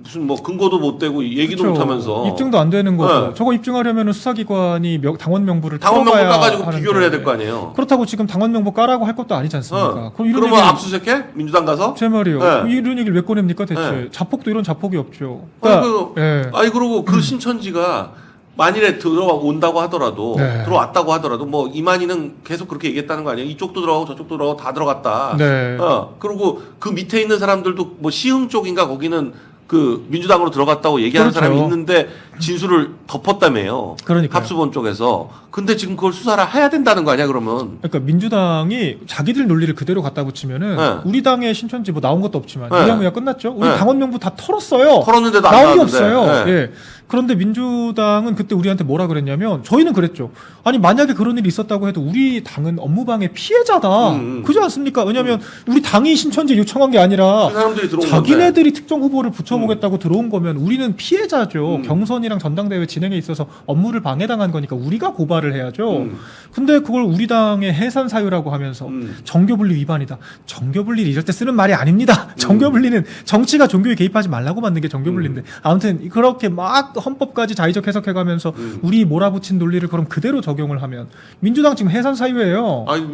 무슨 뭐 근거도 못 대고 얘기도 그렇죠. 못 하면서 입증도 안 되는 거고 네. 저거 입증하려면 수사기관이 당원 명부를 당원 명부 틀어봐야 까가지고 하는데. 비교를 해야 될 거 아니에요. 그렇다고 지금 당원 명부 까라고 할 것도 아니지 않습니까? 그러면 압수수색해? 민주당 가서? 제 말이요. 네. 이런 얘기를 왜 꺼냅니까 대체? 네. 자폭도 이런 자폭이 없죠. 그리고 그 신천지가 만일에 들어온다고 하더라도 네. 들어왔다고 하더라도 뭐 이만희는 계속 그렇게 얘기했다는 거 아니에요? 이쪽도 들어가고 저쪽도 들어가고 다 들어갔다. 네. 그리고 그 밑에 있는 사람들도 뭐 시흥 쪽인가 거기는 그 민주당으로 들어갔다고 얘기하는 그렇죠. 사람이 있는데 진술을 덮었다며요. 그러니까요. 합수본 쪽에서. 근데 지금 그걸 수사를 해야 된다는 거 아니야, 그러면? 그러니까 민주당이 자기들 논리를 그대로 갖다 붙이면은 네. 우리 당의 신천지 뭐 나온 것도 없지만 네. 유야무야 끝났죠. 우리 네. 당원 명부 다 털었어요. 털었는데도 안 나온 게 나왔는데. 없어요. 네. 예. 그런데 민주당은 그때 우리한테 뭐라 그랬냐면 저희는 그랬죠. 아니 만약에 그런 일이 있었다고 해도 우리 당은 업무방해 피해자다. 그렇지 않습니까? 왜냐하면 우리 당이 신천지 요청한 게 아니라 그 사람들이 들어온 자기네들이 특정 후보를 붙여보겠다고 들어온 거면 우리는 피해자죠. 음. 경선이랑 전당대회 진행에 있어서 업무를 방해당한 거니까 우리가 고발을 해야죠. 음. 근데 그걸 우리 당의 해산 사유라고 하면서 정교분리 위반이다. 정교분리 이럴 때 쓰는 말이 아닙니다. 정교분리는 정치가 종교에 개입하지 말라고 만든 게 정교분리인데 아무튼 그렇게 막 헌법까지 자의적 해석해가면서 우리 몰아붙인 논리를 그럼 그대로 적용을 하면 민주당 지금 해산 사유예요. 아니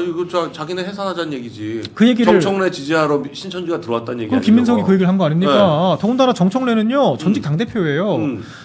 이거 자기네 해산하자는 얘기지. 그 얘기를 정청래 지지하러 신천지가 들어왔다는 얘기 그럼 아니에요? 김민석이 그 얘기를 한 거 아닙니까? 네. 더군다나 정청래는요 전직 당대표예요.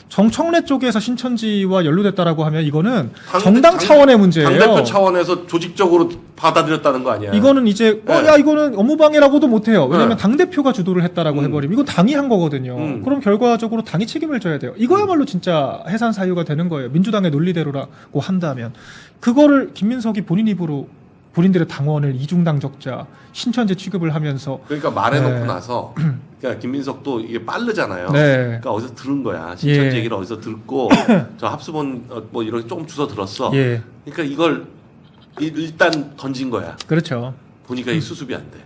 정청래 쪽에서 신천지와 연루됐다라고 하면 이거는 정당 차원의 문제예요. 당대표 차원에서 조직적으로 받아들였다는 거 아니야? 이거는 이제 네. 야 이거는 업무방해라고도 못해요. 왜냐하면 네. 당대표가 주도를 했다라고 해버리면 이건 당이 한 거거든요. 그럼 결과적으로 당이 책임을 져야 돼요. 이거야말로 진짜 해산 사유가 되는 거예요. 민주당의 논리대로라고 한다면 그거를 김민석이 본인 입으로 본인들의 당원을 이중당 적자 신천지 취급을 하면서 그러니까 말해놓고 네. 나서 그러니까 김민석도 이게 빠르잖아요. 네. 그러니까 어디서 들은 거야. 신천지 예. 얘기를 어디서 듣고 저 합수본 뭐 이렇게 조금 주워 들었어. 예 그러니까 이걸 일단 던진 거야. 그렇죠. 보니까 이 수습이 안 돼.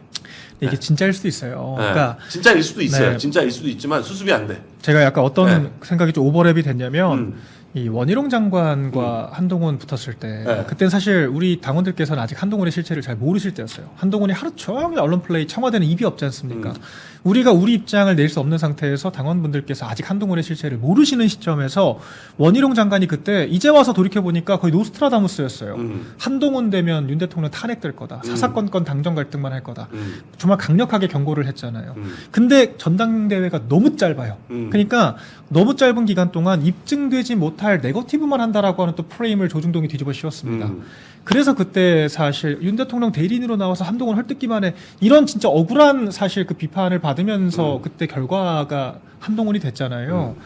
이게 진짜일 수도 있어요. 네. 그러니까 진짜일 수도 있어요. 네. 진짜일 수도 있지만 수습이 안 돼. 제가 약간 어떤 네. 생각이 좀 오버랩이 됐냐면 음. 이 원희룡 장관과 한동훈 붙었을 때 네. 그때는 사실 우리 당원들께서는 아직 한동훈의 실체를 잘 모르실 때였어요. 한동훈이 하루 종일 언론 플레이 청와대는 입이 없지 않습니까? 우리가 우리 입장을 낼 수 없는 상태에서 당원분들께서 아직 한동훈의 실체를 모르시는 시점에서 원희룡 장관이 그때 이제 와서 돌이켜보니까 거의 노스트라다무스였어요. 한동훈 되면 윤 대통령 탄핵될 거다. 사사건건 당정 갈등만 할 거다. 정말 강력하게 경고를 했잖아요. 근데 전당대회가 너무 짧아요. 그러니까 너무 짧은 기간 동안 입증되지 못할 네거티브만 한다라고 하는 또 프레임을 조중동이 뒤집어 씌웠습니다. 그래서 그때 사실 윤 대통령 대리인으로 나와서 한동훈 헐뜯기만 해 이런 진짜 억울한 사실 그 비판을 받으면서 그때 결과가 한동훈이 됐잖아요.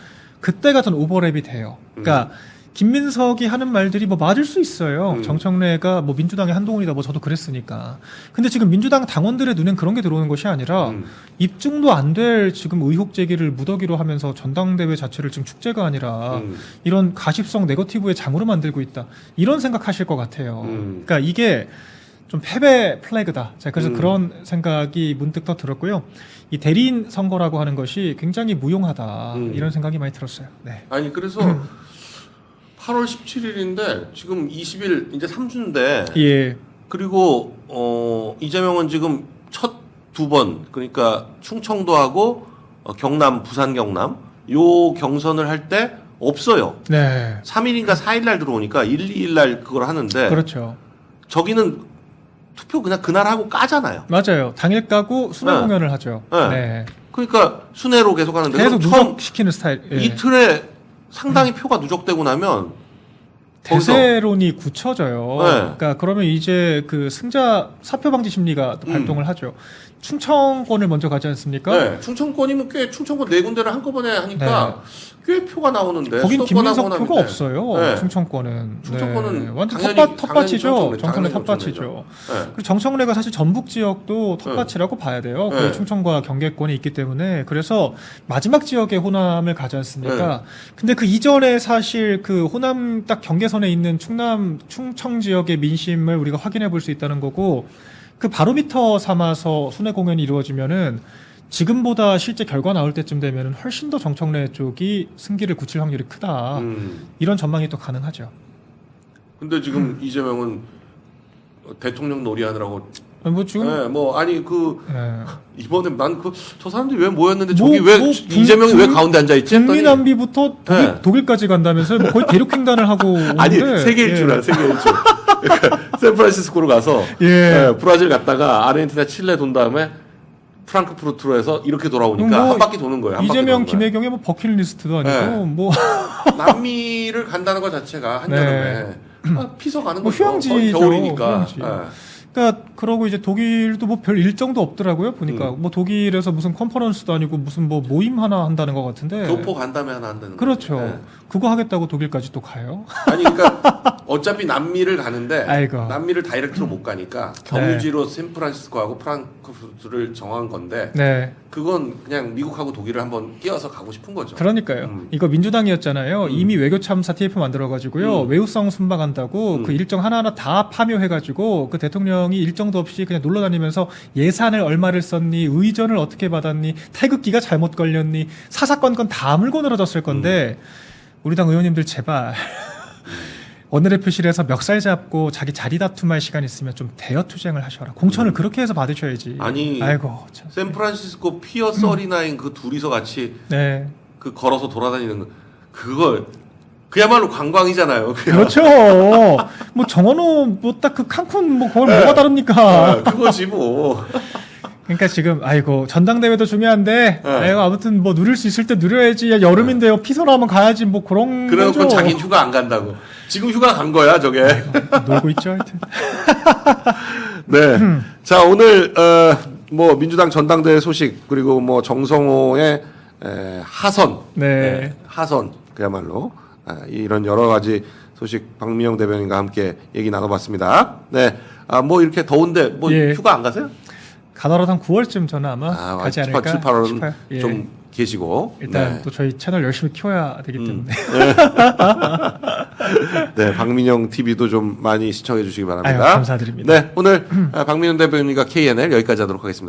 그때가 전 오버랩이 돼요. 그러니까 김민석이 하는 말들이 뭐 맞을 수 있어요. 정청래가 뭐 민주당의 한동훈이다 뭐 저도 그랬으니까. 근데 지금 민주당 당원들의 눈엔 그런 게 들어오는 것이 아니라 입증도 안 될 지금 의혹 제기를 무더기로 하면서 전당대회 자체를 지금 축제가 아니라 이런 가십성 네거티브의 장으로 만들고 있다. 이런 생각하실 것 같아요. 그러니까 이게 좀 패배 플래그다. 제가 그래서 그런 생각이 문득 더 들었고요. 이 대리인 선거라고 하는 것이 굉장히 무용하다. 이런 생각이 많이 들었어요. 네. 아니 그래서 8월 17일인데 지금 20일 이제 3주인데 예. 그리고 이재명은 지금 첫 두 번 그러니까 충청도 하고 경남 부산 경남 요 경선을 할 때 없어요. 네. 3일인가 4일 날 들어오니까 1, 2일 날 그걸 하는데 그렇죠. 저기는 투표 그냥 그날 하고 까잖아요. 맞아요. 당일 까고 순회 네. 공연을 하죠. 네. 네. 그러니까 순회로 계속 하는데 계속 그럼 처음 누적시키는 스타일. 예. 이틀에 상당히 표가 누적되고 나면 거기서 대세론이 굳혀져요. 네. 그러니까 그러면 이제 그 승자 사표 방지 심리가 발동을 하죠. 충청권을 먼저 가지 않습니까? 네, 충청권이면 꽤 충청권 네 군데를 한꺼번에 하니까 꽤 표가 나오는데 거긴 김민석 수도권하고 표가 나면 없어요. 네. 충청권은. 충청권은 네. 완전 당연히 텃밭이죠. 당연히 정청래 정청래죠. 텃밭이죠. 네. 그리고 정청래가 사실 전북 지역도 텃밭이라고 봐야 돼요. 네. 그 충청과 경계권이 있기 때문에 그래서 마지막 지역에 호남을 가지 않습니까? 근데 그 이전에 사실 그 호남 딱 경계선에 있는 충청 지역의 민심을 우리가 확인해 볼 수 있다는 거고 그 바로미터 삼아서 순회 공연이 이루어지면은 지금보다 실제 결과 나올 때쯤 되면은 훨씬 더 정청래 쪽이 승기를 굳힐 확률이 크다. 이런 전망이 또 가능하죠. 근데 지금 이재명은 대통령 놀이하느라고 뭐 지금 네, 뭐 아니 그 예. 이번에 난 그 저 사람들이 왜 모였는데 뭐- 저기 왜 뭐 이재명이 왜 가운데 앉아 있지? 했더니 북미남비부터 네. 독일까지 간다면서요? 뭐 거의 대륙횡단을 하고 오는데 아니 세계 일주라 세계 일주. 그러니까 샌프란시스코로 가서 예. 브라질 갔다가 아르헨티나, 칠레 돈 다음에 프랑크푸르트로 해서 이렇게 돌아오니까 뭐 한 바퀴 도는 거예요. 한 이재명, 바퀴 도는 김혜경의 뭐 버킷리스트도 아니고 네. 뭐 거예요. 남미를 간다는 것 자체가 한여름에 피서 가는 뭐 거죠. 휴양지죠, 거의 겨울이니까. 휴양지. 네. 그러니까 그러고 이제 독일도 뭐 별 일정도 없더라고요. 보니까 뭐 독일에서 무슨 컨퍼런스도 아니고 무슨 뭐 모임 하나 한다는 것 같은데. 교포 간담회 하나 한다는 그렇죠. 거죠. 네. 그거 하겠다고 독일까지 또 가요? 아니 그러니까 어차피 남미를 가는데 아이고. 남미를 다이렉트로 못 가니까 경유지로 샌프란시스코하고 프랑크푸르트를 정한 건데 네. 그건 그냥 미국하고 독일을 한번 끼워서 가고 싶은 거죠. 그러니까요. 이거 민주당이었잖아요. 이미 외교참사 TF 만들어가지고요. 외유성 순방한다고 그 일정 하나하나 다 파묘해가지고 그 대통령이 일정도 없이 그냥 놀러 다니면서 예산을 얼마를 썼니, 의전을 어떻게 받았니, 태극기가 잘못 걸렸니, 사사건건 다 물고 늘어졌을 건데 우리 당 의원님들 제발 원내대표실에서 멱살 잡고 자기 자리 다툼할 시간 있으면 좀 대여 투쟁을 하셔라. 공천을 그렇게 해서 받으셔야지. 아니 아이고 참. 샌프란시스코 피어 39 그 둘이서 같이 네. 그 걸어서 돌아다니는 거 그거 그야말로 관광이잖아요. 그냥. 그렇죠. 뭐 정원호 뭐 딱 그 칸쿤 뭐 그걸 뭐가 다릅니까? 아, 그거지 뭐. 그러니까 지금 아이고 전당대회도 중요한데 네. 아이고 아무튼 뭐 누릴 수 있을 때 누려야지. 야, 여름인데요. 피서로 한번 가야지 뭐 그런 그래놓고 거죠. 자기 휴가 안 간다고. 지금 휴가 간 거야 저게. 놀고 있죠 하여튼. 네. 자 오늘 뭐 민주당 전당대회 소식 그리고 뭐 정성호의 하선. 네. 하선 그야말로 이런 여러 가지 소식 박민영 대변인과 함께 얘기 나눠봤습니다. 네. 뭐 이렇게 더운데 뭐 예. 휴가 안 가세요? 가더라도 한 9월쯤 저는 아마 가지 않을까 7, 8월은 18. 예. 좀 계시고 일단 네. 또 저희 채널 열심히 키워야 되기 때문에. 네, 박민영 TV도 좀 많이 시청해 주시기 바랍니다. 아유, 감사드립니다. 네, 오늘 박민영 대변인과 KNL 여기까지 하도록 하겠습니다.